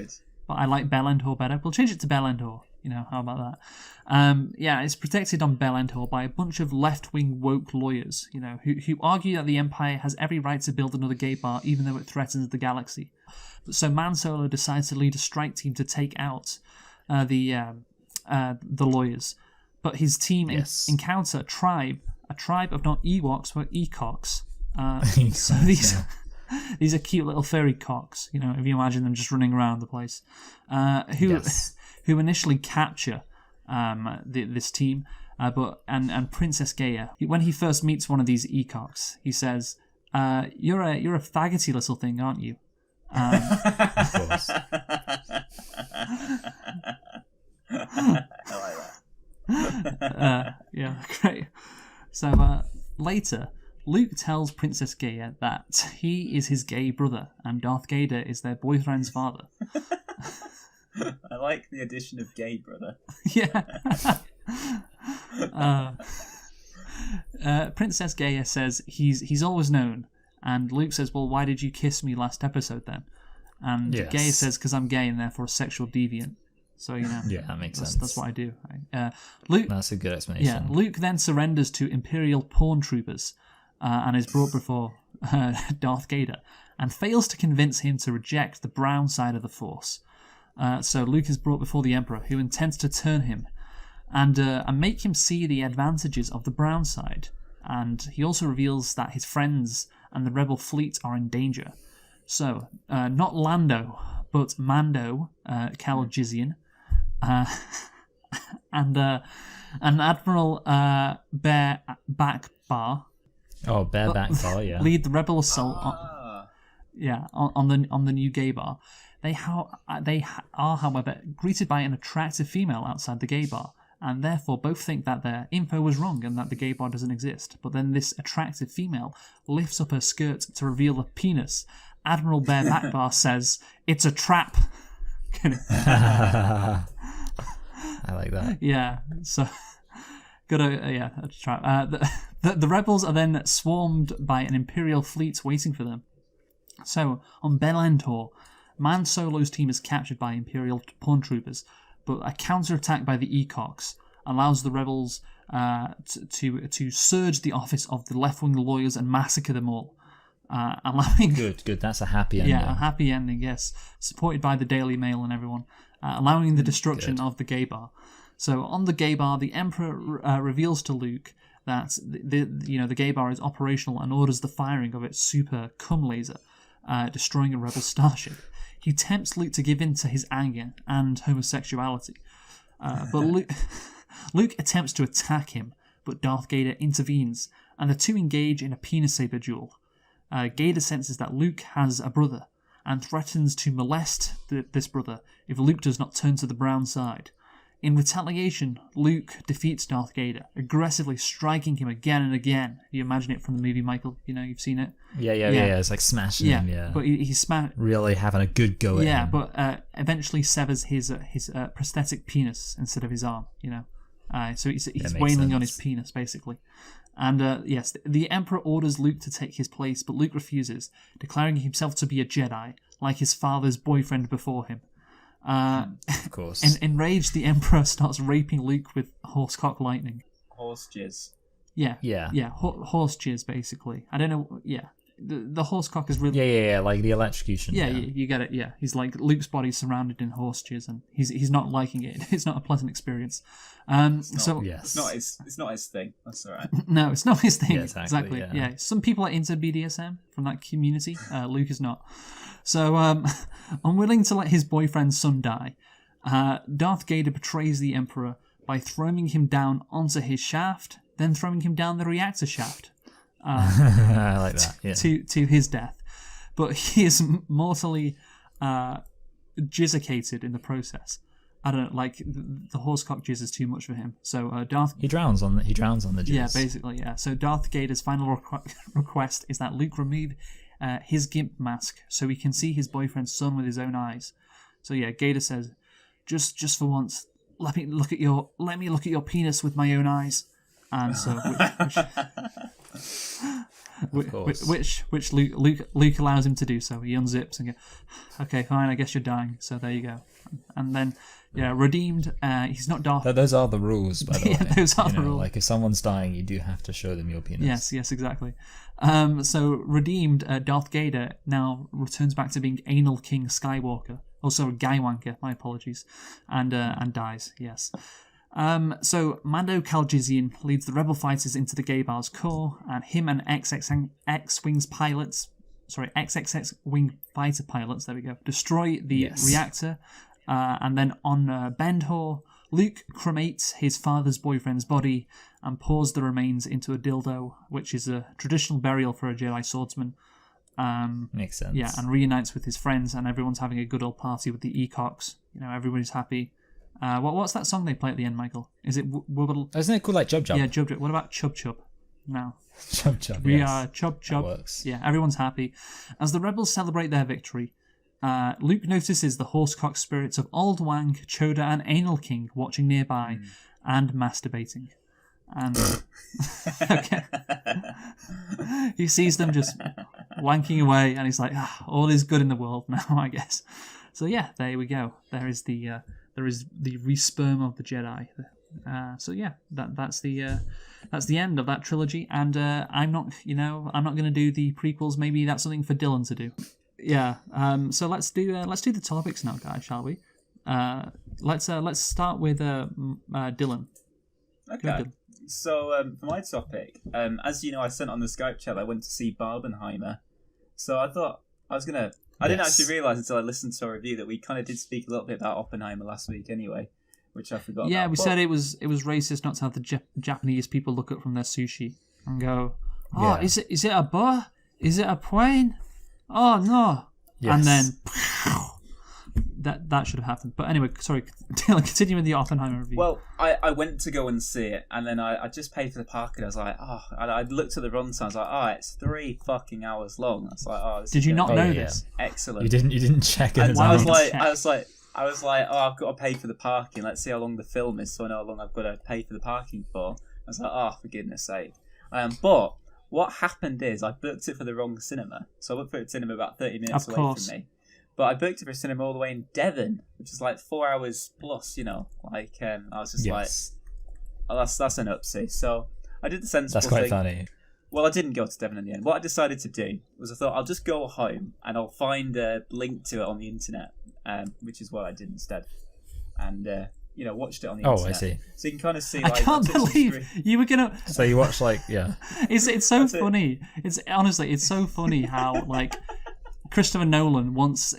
but I like Bell Endor better. We'll change it to Bell Endor. How about that? It's protected on Bell Endor by a bunch of left-wing woke lawyers, who argue that the Empire has every right to build another gay bar, even though it threatens the galaxy. So Man Solo decides to lead a strike team to take out the lawyers. But his team encounter a tribe of not Ewoks, but Ecox. So these are cute little furry cocks, if you imagine them just running around the place, who initially capture this team, and Princess Gaia. When he first meets one of these Ecox, he says, "You're a faggoty little thing, aren't you?" Of course. I like that. Great. So later, Luke tells Princess Gaia that he is his gay brother and Darth Vader is their boyfriend's father. I like the addition of gay brother. Yeah. Princess Gaia says he's always known, and Luke says, "Well, why did you kiss me last episode then?" And Gaia says, "Because I'm gay and therefore a sexual deviant." So yeah, that makes sense. That's what I do. Luke. That's a good explanation. Yeah, Luke then surrenders to Imperial pawn troopers and is brought before Darth Vader, and fails to convince him to reject the brown side of the Force. So Luke is brought before the Emperor, who intends to turn him and make him see the advantages of the brown side. And he also reveals that his friends and the rebel fleet are in danger. So, not Lando, but Mando Calrissian, and Admiral Bareback Bar. Oh, Bareback Bar, yeah. Lead the rebel assault on the new gay bar. They are, however, greeted by an attractive female outside the gay bar, and therefore both think that their info was wrong and that the gay bar doesn't exist. But then this attractive female lifts up her skirt to reveal a penis. Admiral Bareback Bar says, "It's a trap." I like that. Yeah, so a trap. The rebels are then swarmed by an Imperial fleet waiting for them. So on Bell Endor, Man Solo's team is captured by Imperial pawn troopers, but a counterattack by the Ecox allows the rebels to surge the office of the left-wing lawyers and massacre them all. Allowing good. That's a happy ending. Yeah, a happy ending. Yes, supported by the Daily Mail and everyone, allowing the destruction of the gay bar. So on the gay bar, the Emperor reveals to Luke that the gay bar is operational and orders the firing of its super cum laser, destroying a rebel starship. He tempts Luke to give in to his anger and homosexuality, but Luke attempts to attack him, but Darth Vader intervenes, and the two engage in a penis saber duel. Vader senses that Luke has a brother and threatens to molest this brother if Luke does not turn to the brown side. In retaliation, Luke defeats Darth Vader, aggressively striking him again and again. You imagine it from the movie, Michael? You've seen it? Yeah. It's like smashing him, yeah. But he's really having a good go at him. Yeah, but eventually severs his prosthetic penis instead of his arm, So he's wailing on his penis, basically. And yes, the Emperor orders Luke to take his place, but Luke refuses, declaring himself to be a Jedi, like his father's boyfriend before him. Of course. Enraged, the Emperor starts raping Luke with horsecock lightning. Horse jizz. Yeah. Horse jizz, basically. I don't know. Yeah, the horsecock is really. Yeah. Like the electrocution. Yeah, you get it. Yeah, he's like Luke's body surrounded in horse jizz, and he's not liking it. It's not a pleasant experience. It's not his thing. That's all right. No, it's not his thing. Yeah, exactly. Yeah. Some people are into BDSM from that community. Luke is not. So, unwilling to let his boyfriend's son die, Darth Vader betrays the Emperor by throwing him down onto his shaft, then throwing him down the reactor shaft. I like that. Yeah. To his death, but he is mortally jizzicated in the process. I don't know, like the horsecock jizz is too much for him. So he drowns on the jizz. Yeah, basically, yeah. So Darth Vader's final request is that Luke remove his gimp mask so he can see his boyfriend's son with his own eyes. So yeah, Vader says, just for once, let me look at your penis with my own eyes. And so which Luke allows him to do so. He unzips and goes, okay, fine, I guess you're dying. So there you go. And then redeemed. He's not Darth. Those are the rules, by the way. Those are the rules. Like if someone's dying, you do have to show them your penis. Yes, exactly. So redeemed, Darth Vader now returns back to being Anal King Skywalker. Also Guywanker, my apologies, and dies. Yes. So Mando Calrissian leads the rebel fighters into the gay bar's core, and him and XXX wing fighter pilots, there we go, destroy the reactor. And then on Bendor, Luke cremates his father's boyfriend's body and pours the remains into a dildo, which is a traditional burial for a Jedi swordsman. Makes sense. Yeah, and reunites with his friends, and everyone's having a good old party with the Ecox. Everybody's happy. What's that song they play at the end, Michael? Is it Wubble? Isn't it called like Jub Jub? Yeah, Jub Jub. What about Chub Chub? No. Chub Chub. We are Chub Chub. That works. Yeah, everyone's happy. As the rebels celebrate their victory, Luke notices the horsecock spirits of Old Wang, Choda, and Anal King watching nearby and masturbating. And okay. He sees them just wanking away, and he's like, all is good in the world now, I guess. So yeah, there we go. There is the ReSperm of the Jedi. So yeah, that's the end of that trilogy. And I'm not going to do the prequels. Maybe that's something for Dylan to do. Yeah. So let's do the topics now, guys, shall we? Let's start with Dylan. Okay. Dylan. So for my topic, as you know, I sent on the Skype chat I went to see Barbenheimer. So I thought I was gonna. I didn't actually realise until I listened to our review that we kind of did speak a little bit about Oppenheimer last week anyway, which I forgot. Yeah, about. We said it was racist not to have the Japanese people look up from their sushi and go, is it a bow? Is it a plane? Oh no! Yes. And then that should have happened. But anyway, sorry. Continue with the Oppenheimer review. Well, I went to go and see it, and then I just paid for the parking. I was like, I looked at the run time. I was like, it's 3 fucking hours long. I was like, did you not know this? Excellent. You didn't check it. I was like, I've got to pay for the parking. Let's see how long the film is, so I know how long I've got to pay for the parking for. I was like, for goodness sake. But what happened is I booked it for the wrong cinema. So I booked for a cinema about 30 minutes away from me. But I booked it for a cinema all the way in Devon, which is like 4 hours plus, I was just like, that's an upsie. So I did the sensible thing. That's quite funny. Well, I didn't go to Devon in the end. What I decided to do was I thought I'll just go home and I'll find a link to it on the internet, which is what I did instead. And watched it on the Oh, internet. I see. So you can kind of see. I can't believe you were gonna. So you watch yeah. It's so funny. It's honestly, it's so funny how Christopher Nolan wants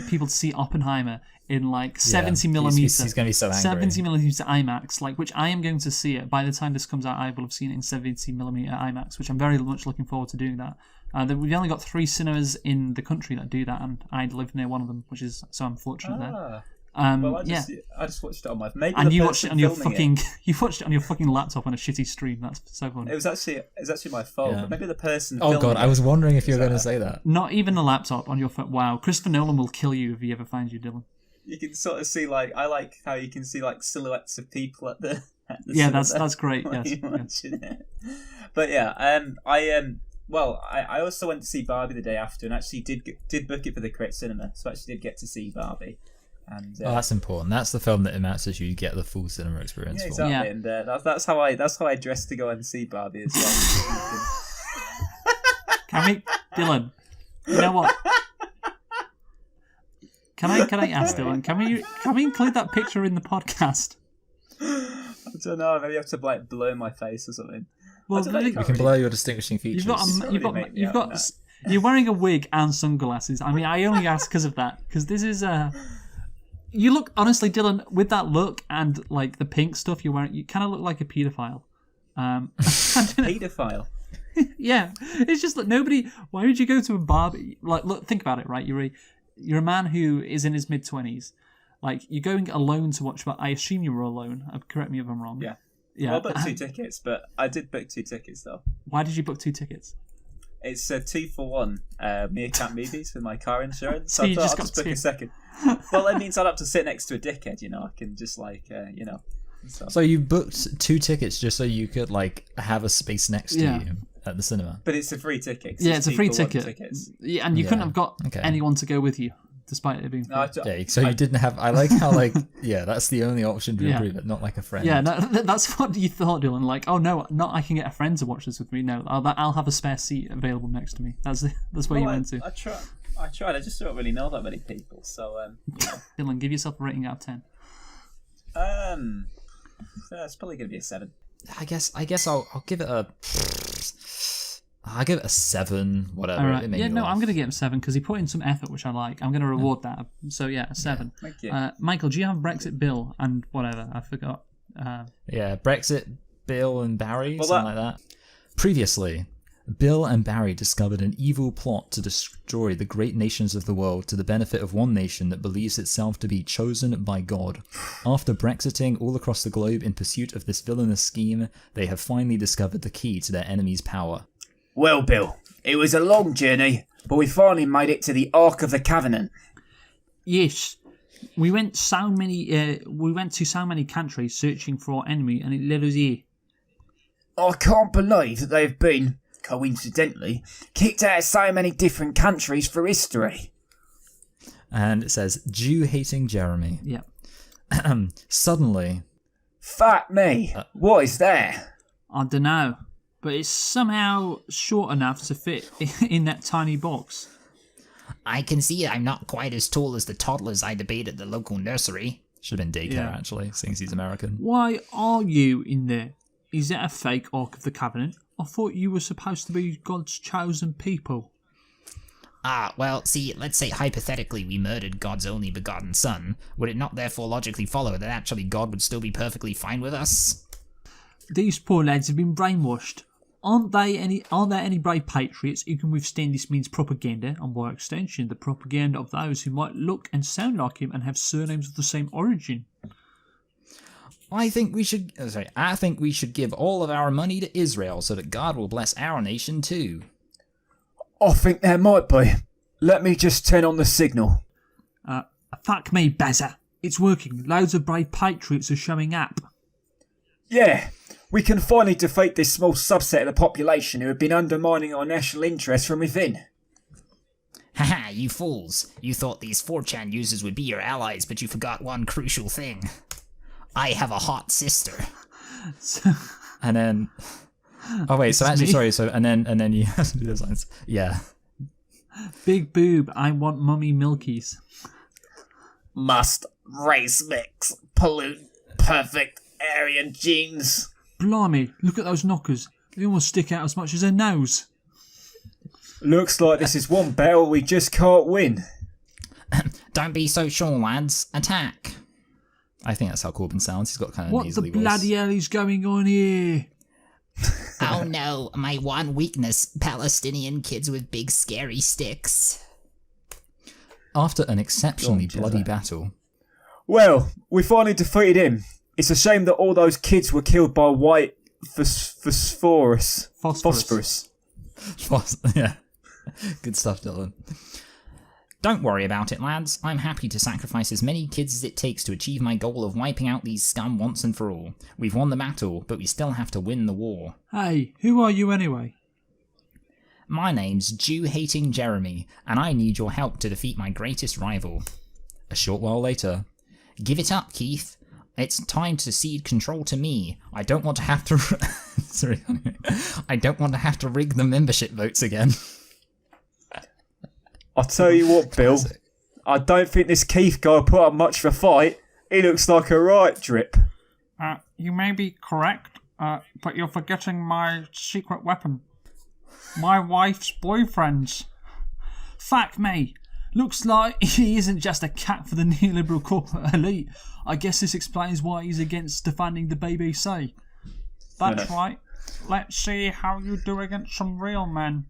people to see Oppenheimer in 70mm. He's going to be so angry. 70mm IMAX, which I am going to see it. By the time this comes out, I will have seen it in 70mm IMAX, which I'm very much looking forward to doing that. We've only got 3 cinemas in the country that do that, and I live near one of them, which is so I'm fortunate there. Well, I just watched it on my. Maybe and you watched it on your you watched it on your fucking laptop on a shitty stream. That's so funny. It was actually my fault. Yeah. But maybe the person. Oh god, it, I was wondering if you were going to say that. Not even a laptop on your phone. Wow, Christopher Nolan will kill you if he ever finds you, Dylan. You can sort of see I like how you can see silhouettes of people at the. Yeah, that's great. Yes. But yeah, I also went to see Barbie the day after, and actually did book it for the correct cinema, so I actually did get to see Barbie. And that's important. That's the film that it matters you get the full cinema experience. Yeah, for. exactly. Yeah. And that's how I dressed to go and see Barbie as well. Can we, Dylan? You know what? Can I ask Dylan? Can we include that picture in the podcast? I don't know. Maybe I have to blur my face or something. Well, we can blur your distinguishing features. You're wearing a wig and sunglasses. I mean, I only ask because of that. Because this is you look, honestly, Dylan, with that look and the pink stuff you're wearing, you kind of look like a paedophile. Paedophile. Yeah, it's just nobody. Why would you go to a Barbie? Look, think about it. Right, you're a man who is in his mid-20s. You're going alone to watch. But I assume you were alone. Correct me if I'm wrong. Yeah. Yeah. Well, I booked 2 tickets, but I did book 2 tickets though. Why did you book 2 tickets? It's 2 for 1 meerkat movies with my car insurance. So I you thought just I'll got just book 2. a second. Well, that means I'd have to sit next to a dickhead. I can just So you booked 2 tickets just so you could have a space next to you at the cinema. But it's a free ticket. Yeah, it's a free ticket. Yeah, and you couldn't have got anyone to go with you, despite it being free. Yeah, so you didn't have. I like how that's the only option to improve it, not a friend. Yeah, no, that's what you thought, Dylan. Oh no, not I can get a friend to watch this with me. No, I'll have a spare seat available next to me. That's where you went to. I tried. I just don't really know that many people. So Dylan, give yourself a rating out of 10. It's probably gonna be a 7. I guess I'll give it a. I'll give it a 7, whatever. All right. It made me laugh. I'm going to give him 7 because he put in some effort, which I like. I'm going to reward that. So, yeah, a 7. Thank you. Michael, do you have Brexit Bill and whatever? I forgot. Yeah, Brexit, Bill and Barry, something like that. Previously, Bill and Barry discovered an evil plot to destroy the great nations of the world to the benefit of one nation that believes itself to be chosen by God. After Brexiting all across the globe in pursuit of this villainous scheme, they have finally discovered the key to their enemy's power. Well, Bill, it was a long journey, but we finally made it to the Ark of the Covenant. Yes. We went to so many countries searching for our enemy, and it led us here. I can't believe that they've been, coincidentally, kicked out of so many different countries for history. And it says, Jew-hating Jeremy. Yeah. Suddenly... Fuck me. What is that? I don't know, but it's somehow short enough to fit in that tiny box. I can see I'm not quite as tall as the toddlers I debate at the local nursery. Should have been daycare, actually, seeing he's American. Why are you in there? Is that a fake Ark of the Covenant? I thought you were supposed to be God's chosen people. Well, see, let's say hypothetically we murdered God's only begotten son. Would it not therefore logically follow that actually God would still be perfectly fine with us? These poor lads have been brainwashed. Aren't there any brave patriots who can withstand this man's propaganda, and by extension the propaganda of those who might look and sound like him and have surnames of the same origin? I think we should give all of our money to Israel so that God will bless our nation too. I think there might be. Let me just turn on the signal. Fuck me, Bazza. It's working. Loads of brave patriots are showing up. Yeah, we can finally defeat this small subset of the population who have been undermining our national interests from within. Haha, you fools. You thought these 4chan users would be your allies, but you forgot one crucial thing. I have a hot sister. And then... Oh wait, so actually, sorry, so and then you have to do those lines. Yeah. Big boob, I want mummy milkies. Must race mix pollute perfect Aryan genes. Blimey, look at those knockers. They almost stick out as much as their nose. Looks like this is one battle we just can't win. Don't be so sure, lads. Attack. I think that's how Corbyn sounds. He's got kind of What the nasally bloody voice. hell is going on here? Oh no, my one weakness, Palestinian kids with big scary sticks. After an exceptionally Go on, bloody Jedi. battle, Well, we finally defeated him. It's a shame that all those kids were killed by white phosphorus. yeah, good stuff, Dylan. Don't worry about it, lads. I'm happy to sacrifice as many kids as it takes to achieve my goal of wiping out these scum once and for all. We've won the battle, but we still have to win the war. Hey, who are you anyway? My name's Jew-hating Jeremy, and I need your help to defeat my greatest rival. A short while later, Give it up, Keith. It's time to cede control to me. I don't want to have to... sorry, I don't want to have to rig the membership votes again. I'll tell you what, Bill. Classic. I don't think this Keith guy put up much of a fight. He looks like a right drip. You may be correct, but you're forgetting my secret weapon. My wife's boyfriend's. Fuck me. Looks like he isn't just a cat for the neoliberal corporate elite. I guess this explains why he's against defunding the BBC. That's right. Let's see how you do against some real men.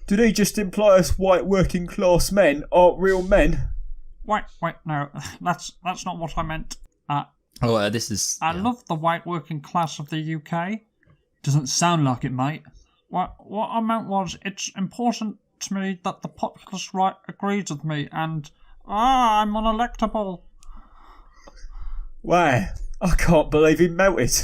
Did he just imply us white working class men aren't real men? Wait, no, that's not what I meant. This is... I love the white working class of the UK. Doesn't sound like it, mate. What I meant was, it's important to me that the populist right agrees with me, and I'm unelectable. Wow, I can't believe he melted.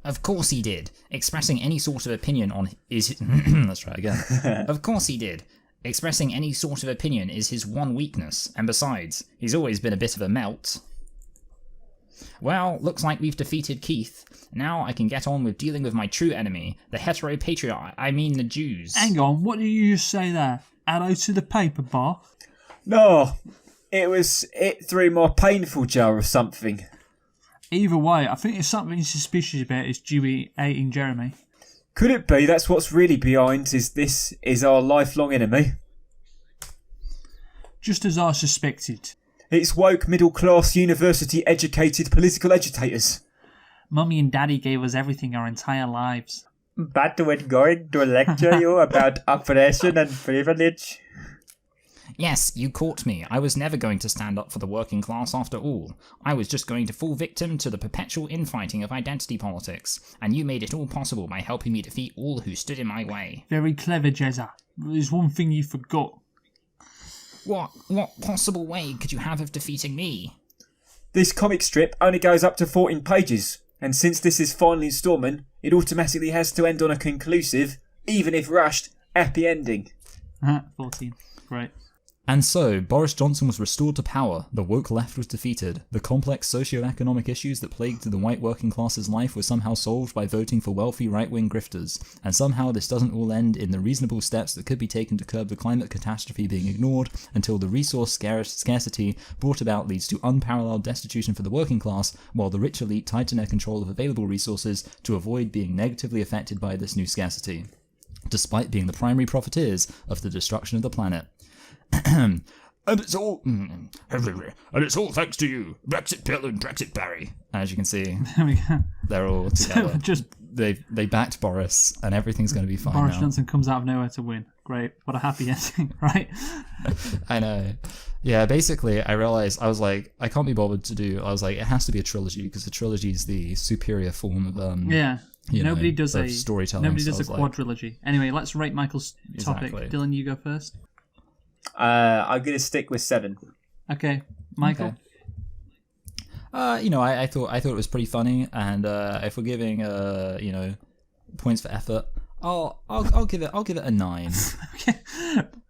Of course he did. Expressing any sort of opinion on is... Let's try again. Of course he did. Expressing any sort of opinion is his one weakness, and besides, he's always been a bit of a melt. Well, looks like we've defeated Keith. Now I can get on with dealing with my true enemy, the hetero-patriot, I mean the Jews. Hang on, what did you just say there? Hello to the paper bar? No, it through my painful jar or something. Either way, I think there's something suspicious about this Jewy hating Jeremy. Could it be that's what's really behind this is our lifelong enemy? Just as I suspected. It's woke, middle-class, university-educated political agitators. Mummy and Daddy gave us everything our entire lives. But we're going to lecture you about oppression and privilege. Yes, you caught me. I was never going to stand up for the working class after all. I was just going to fall victim to the perpetual infighting of identity politics, and you made it all possible by helping me defeat all who stood in my way. Very clever, Jezza. There's one thing you forgot. What possible way could you have of defeating me? This comic strip only goes up to 14 pages, and since this is final instalment, it automatically has to end on a conclusive, even if rushed, happy ending. 14. Great. And so, Boris Johnson was restored to power, the woke left was defeated, the complex socio-economic issues that plagued the white working class's life were somehow solved by voting for wealthy right-wing grifters, and somehow this doesn't all end in the reasonable steps that could be taken to curb the climate catastrophe being ignored until the resource scarcity brought about leads to unparalleled destitution for the working class, while the rich elite tighten their control of available resources to avoid being negatively affected by this new scarcity, despite being the primary profiteers of the destruction of the planet. And it's all thanks to you, Brexit Bill and Brexit Barry. As you can see, There we go. they're all together. Just They backed Boris, and everything's going to be fine Boris now. Johnson comes out of nowhere to win. Great. What a happy ending, right? I know. Yeah, basically, I realized, I was like, I can't be bothered to do, I was like, it has to be a trilogy, because the trilogy is the superior form of, Yeah. Nobody does of a storytelling. Nobody so does I a was like, quadrilogy. Anyway, let's rate Michael's topic. Exactly. Dylan, you go first. I'm going to stick with 7. Okay, Michael. Okay. I thought it was pretty funny, and if we're giving points for effort, I'll give it a 9. Okay.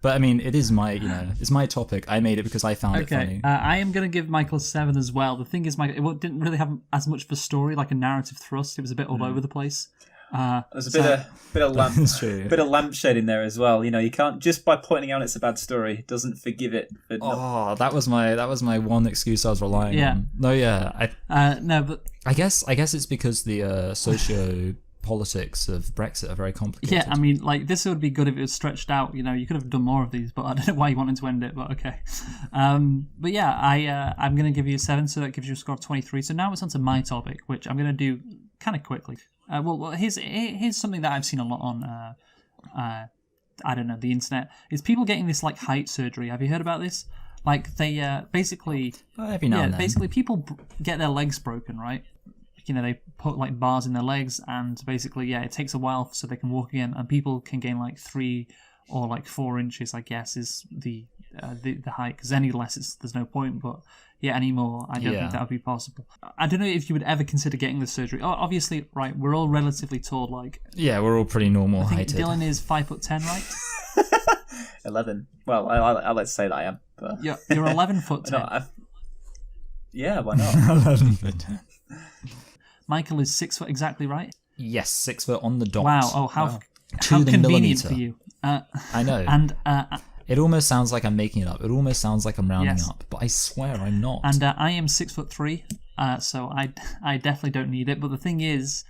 But I mean, it is my it's my topic. I made it because I found it Okay, funny. I am going to give Michael 7 as well. The thing is, Michael, it didn't really have as much of a story, like a narrative thrust. It was a bit all over the place. There's a bit of lampshade in there as well. You can't, just by pointing out it's a bad story, it doesn't forgive it. For that was my one excuse I was relying on. No, yeah, no, but I guess it's because the socio-politics of Brexit are very complicated. Yeah, I mean, like, this would be good if it was stretched out. You could have done more of these, but I don't know why you wanted to end it. But okay, but yeah, I'm gonna give you a 7, so that gives you a score of 23. So now it's on to my topic, which I'm gonna do kind of quickly. Well, here's something that I've seen a lot on, I don't know, the internet. Is people getting this like height surgery? Have you heard about this? Like they basically every now and then. Basically people get their legs broken, right? They put like bars in their legs, and basically it takes a while so they can walk again, and people can gain like 3 or like 4 inches, I guess, is the height, because any less there's no point, but any more I don't think that would be possible. I don't know if you would ever consider getting the surgery. Obviously, right, we're all relatively tall, like we're all pretty normal heighted. Dylan is 5'10", right? 11. Well, I let's say that I am, but you're 11 foot 10. Yeah, why not? 11 foot 10. Michael is 6 foot exactly, right? Yes, 6 foot on the dot. Wow! Oh, how To the convenient millimeter. for you. I know. And it almost sounds like I'm making it up. It almost sounds like I'm rounding up, but I swear I'm not. And I am 6'3", so I definitely don't need it. But the thing is,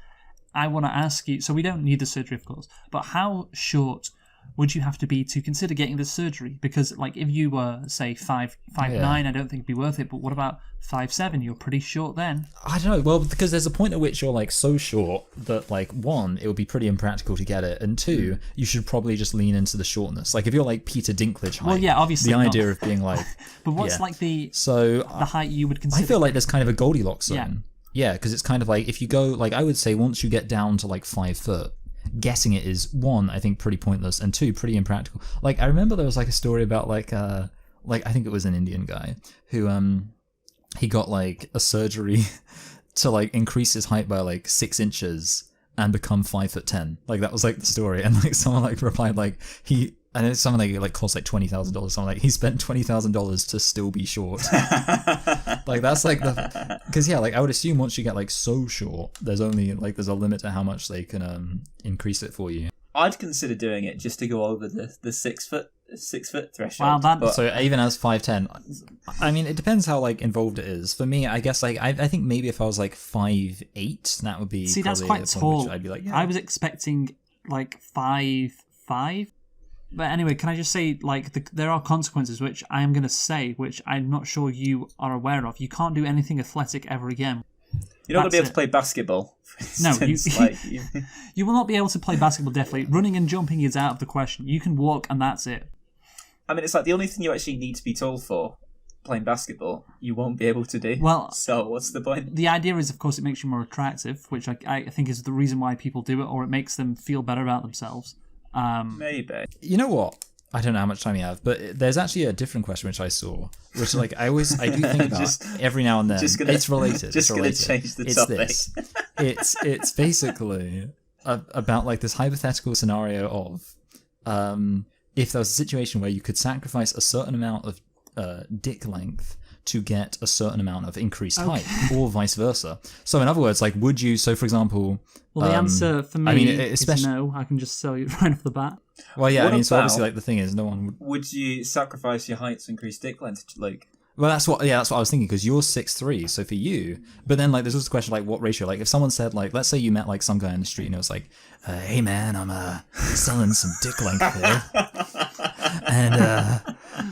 I want to ask you. So we don't need the surgery, of course. But how short would you have to be to consider getting the surgery? Because like if you were say 5'9", I don't think it'd be worth it. But what about 5'7"? You're pretty short then. I don't know. Well, because there's a point at which you're like so short that like 1, it would be pretty impractical to get it, and 2, you should probably just lean into the shortness. Like if you're like Peter Dinklage height. Well, yeah, obviously the not. idea of being like. But what's like the height you would consider? I feel like there's kind of a Goldilocks zone. Yeah, because it's kind of like if you go like I would say once you get down to like 5 foot. Guessing it is 1, I think, pretty pointless, and 2, pretty impractical. Like I remember there was like a story about like I think it was an Indian guy who he got like a surgery to like increase his height by like 6 inches and become 5'10". Like that was like the story, and like someone like replied like and it's something like cost like $20,000. Something like he spent $20,000 to still be short. Like that's like because like I would assume once you get like so short, there's a limit to how much they can increase it for you. I'd consider doing it just to go over the 6 foot threshold. Wow, so even as 5'10", I mean it depends how like involved it is. For me, I guess like I think maybe if I was like 5'8", that would be that's quite tall. I'd be like, I was expecting like 5'5". But anyway, can I just say, like, there are consequences, which I am going to say, which I'm not sure you are aware of. You can't do anything athletic ever again. You're not going to be able to play basketball, for instance. No, you will not be able to play basketball, definitely. Running and jumping is out of the question. You can walk, and that's it. I mean, it's like the only thing you actually need to be tall for, playing basketball, you won't be able to do. Well, so what's the point? The idea is, of course, it makes you more attractive, which I think is the reason why people do it, or it makes them feel better about themselves. Maybe. You know what? I don't know how much time you have, but there's actually a different question which I saw, which like I do think about every now and then. It's related. Just going to change the topic. It's basically about like this hypothetical scenario of if there was a situation where you could sacrifice a certain amount of dick length to get a certain amount of increased height, or vice versa. So in other words, like would you? So for example, well, the answer for me is no. I can just tell you right off the bat. Well, yeah, so obviously, like the thing is, no one would. Would you sacrifice your height to increase dick length? Like, well, that's what I was thinking, because you're 6'3", so for you. But then, like, there's also the question, like, what ratio? Like, if someone said, like, let's say you met like some guy in the street and it was like, "Hey man, I'm selling some dick length here, and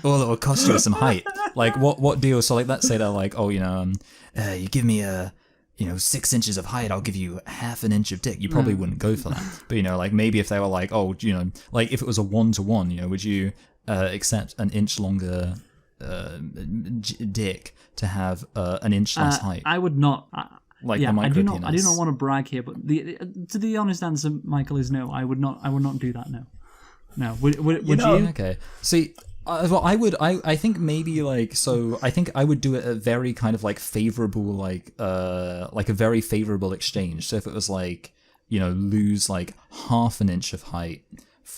all it will cost you is some height." Like, what deal? So, like, let's say they're like, "Oh, you give me 6 inches of height, I'll give you half an inch of dick." You probably wouldn't go for that. But, like maybe if they were like, oh, like if it was a 1-to-1, would you accept an inch longer dick to have an inch less height? I would not. The micro penis. I do not want to brag here, but the honest answer, Michael, is no. I would not do that. No. Would you? Okay. See. Well, I would. I think maybe like so. I think I would do it a very kind of like favorable, like a very favorable exchange. So if it was like lose like half an inch of height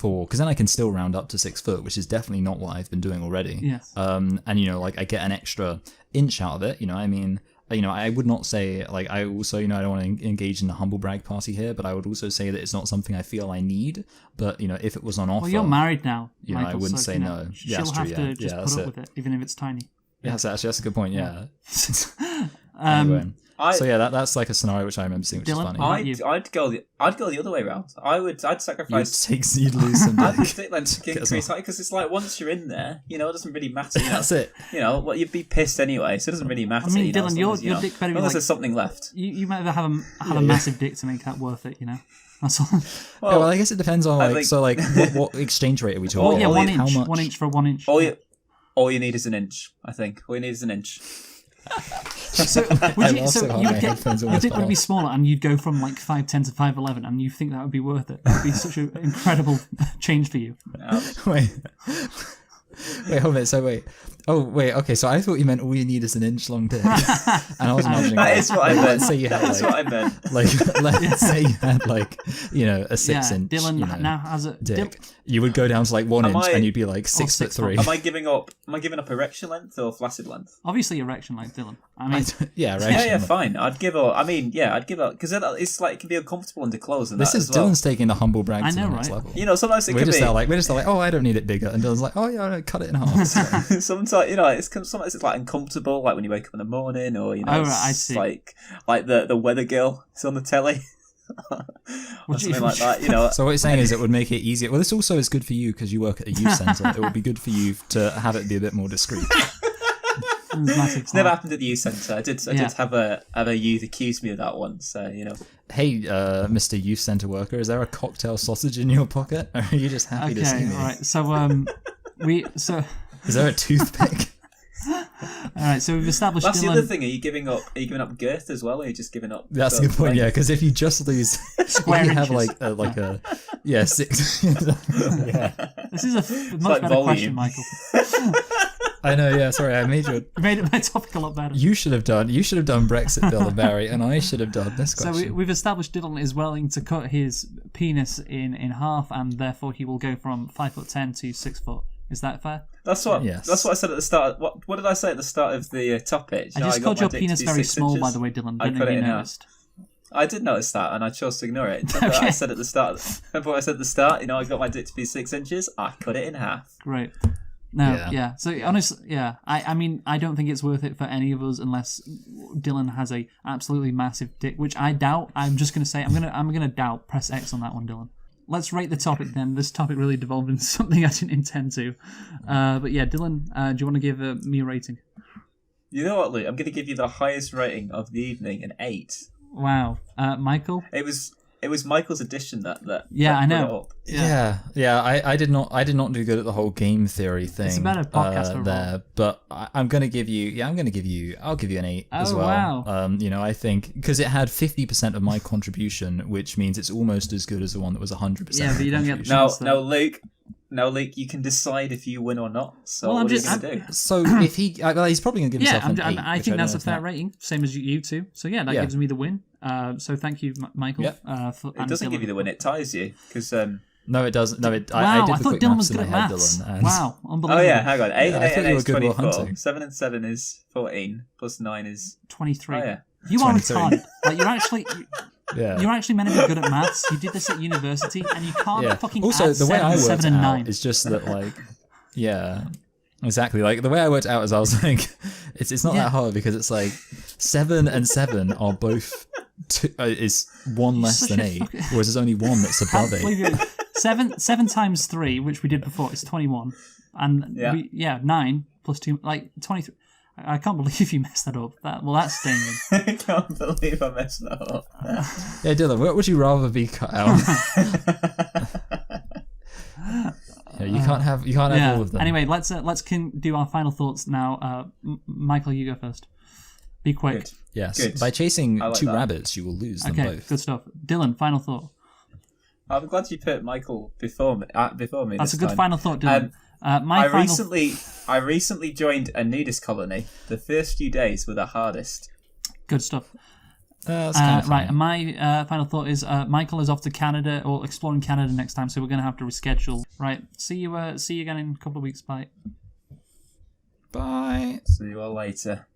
because then I can still round up to 6 foot, which is definitely not what I've been doing already. Yes. And like I get an extra inch out of it. I mean, I would not say, like, I also, I don't want to engage in a humble brag party here, but I would also say that it's not something I feel I need. But, if it was on offer... Well, you're married now, Michael, I wouldn't say no. Yeah, she'll have to just put up with it, even if it's tiny. Yeah, that's a good point, yeah. Anyway. That's like a scenario which I remember seeing, which is funny. I'd go the other way around. I'd sacrifice. You'd lose some dick. I'd take them to increase height because it's like once you're in there, it doesn't really matter. That's it. Well, you'd be pissed anyway, so it doesn't really matter. I mean, Dylan, your dick better be unless there's something left. You might have a massive dick to make that worth it. That's all. Well, I guess it depends on what exchange rate are we talking? Oh yeah, 1 inch. How much? 1 inch for 1 inch. All you need is an inch. I think all you need is an inch. So your dick would be smaller, and you'd go from like 5'10" to 5'11", and you think that would be worth it? That would be such an incredible change for you. Wait, hold a minute. So wait. Oh wait. Okay. So I thought you meant all you need is an inch long dick, and I was imagining that is what I meant. Let's say you had That's what I meant. Let's say you had a 6 inch. Dylan now has a dick. You would go down to like 1 inch, and you'd be like 6'3". Am I giving up erection length or flaccid length? Obviously erection length, Dylan. I mean, erection. Fine. I'd give up. I'd give up because it's like it can be uncomfortable under clothes. And this is Dylan's taking the humble brag to the next level. Sometimes we're just like, oh, I don't need it bigger, and Dylan's like, oh yeah, no, cut it in half. Sometimes sometimes it's like uncomfortable, like when you wake up in the morning, or I see. like the weather girl is on the telly. Or something like that, So what you're saying is it would make it easier. Well, this also is good for you because you work at a youth centre. It would be good for you to have it be a bit more discreet. It's never happened at the youth centre. I did have a youth accuse me of that once. So Hey, Mr. Youth Centre worker, is there a cocktail sausage in your pocket, or are you just happy to see me? All right. So is there a toothpick? All right, so we've established. That's Dylan... the other thing. Are you giving up girth as well, or are you just giving up? That's a good point. Yeah, because if you just lose, square you inches. have 6. Yeah. This is a much better question, Michael. I know. Yeah, sorry, I made my topic a lot better. You should have done Brexit, Dylan Barry, and I should have done this question. So we've established Dylan is willing to cut his penis in half, and therefore he will go from 5'10" to 6 foot. Is that fair? That's what I said at the start. What did I say at the start of the topic? I just called your penis very small, by the way, Dylan. I don't know if you noticed. I did notice that, and I chose to ignore it. Remember what I said at the start? Remember what I said at the start? I got my dick to be 6 inches. I cut it in half. Great. No, yeah. So honestly, yeah. I mean, I don't think it's worth it for any of us unless Dylan has a absolutely massive dick, which I doubt. I'm just gonna say I'm gonna doubt. Press X on that one, Dylan. Let's rate the topic then. This topic really devolved into something I didn't intend to. But yeah, Dylan, do you want to give me a rating? You know what, Luke? I'm going to give you the highest rating of the evening, an 8. Wow. Michael? It was Michael's addition that I know. Yeah. I did not do good at the whole game theory thing. It's a better podcast there, but I'm gonna give you. I'll give you an 8 as well. Wow. I think because it had 50% of my contribution, which means it's almost as good as the one that was 100%. Yeah, but you don't get the chance. No, Luke, you can decide if you win or not. So well, what are you going to do? So if he, he's probably going to give himself an 8. I think that's a fair rating, same as you two. So yeah, that gives me the win. So thank you, Michael. It doesn't give you the win; it ties you because. No, it doesn't. No, it. Wow, I did I the thought quick Dylan maths was good in at my head, maths. Dylan, and... Wow, unbelievable. Oh yeah, hang on. 8 and 8 is 24. 7 and 7 is 14. Plus 9 is 23. Oh yeah. You 23. are retarded. Like you're actually. Yeah. You're actually meant to be good at maths. You did this at university, and you can't fucking also, add the way I worked 7 and 9. is just that, like, exactly. Like the way I worked out is I was like, it's not that hard because it's like 7 and 7 are both is 1 less than 8, whereas there's only 1 that's above 8. 7 times 3, which we did before, is 21, and 9 plus 2, like 23. I can't believe you messed that up. That's stinging. I can't believe I messed that up. Yeah, Dylan, what would you rather be cut out? You can't have all of them. Anyway, let's do our final thoughts now. Michael, you go first. Be quick. Good. Yes. Good. By chasing like 2 that. rabbits, you will lose them Okay, both. good stuff. Dylan, final thought. I'm glad you put Michael before me. That's a good time. final thought, Dylan. I recently joined a nudist colony. The first few days were the hardest. Good stuff. That's kind of right, and my final thought is Michael is off to Canada or exploring Canada next time, so we're going to have to reschedule. Right, see you again in a couple of weeks. Bye. Bye. See you all later.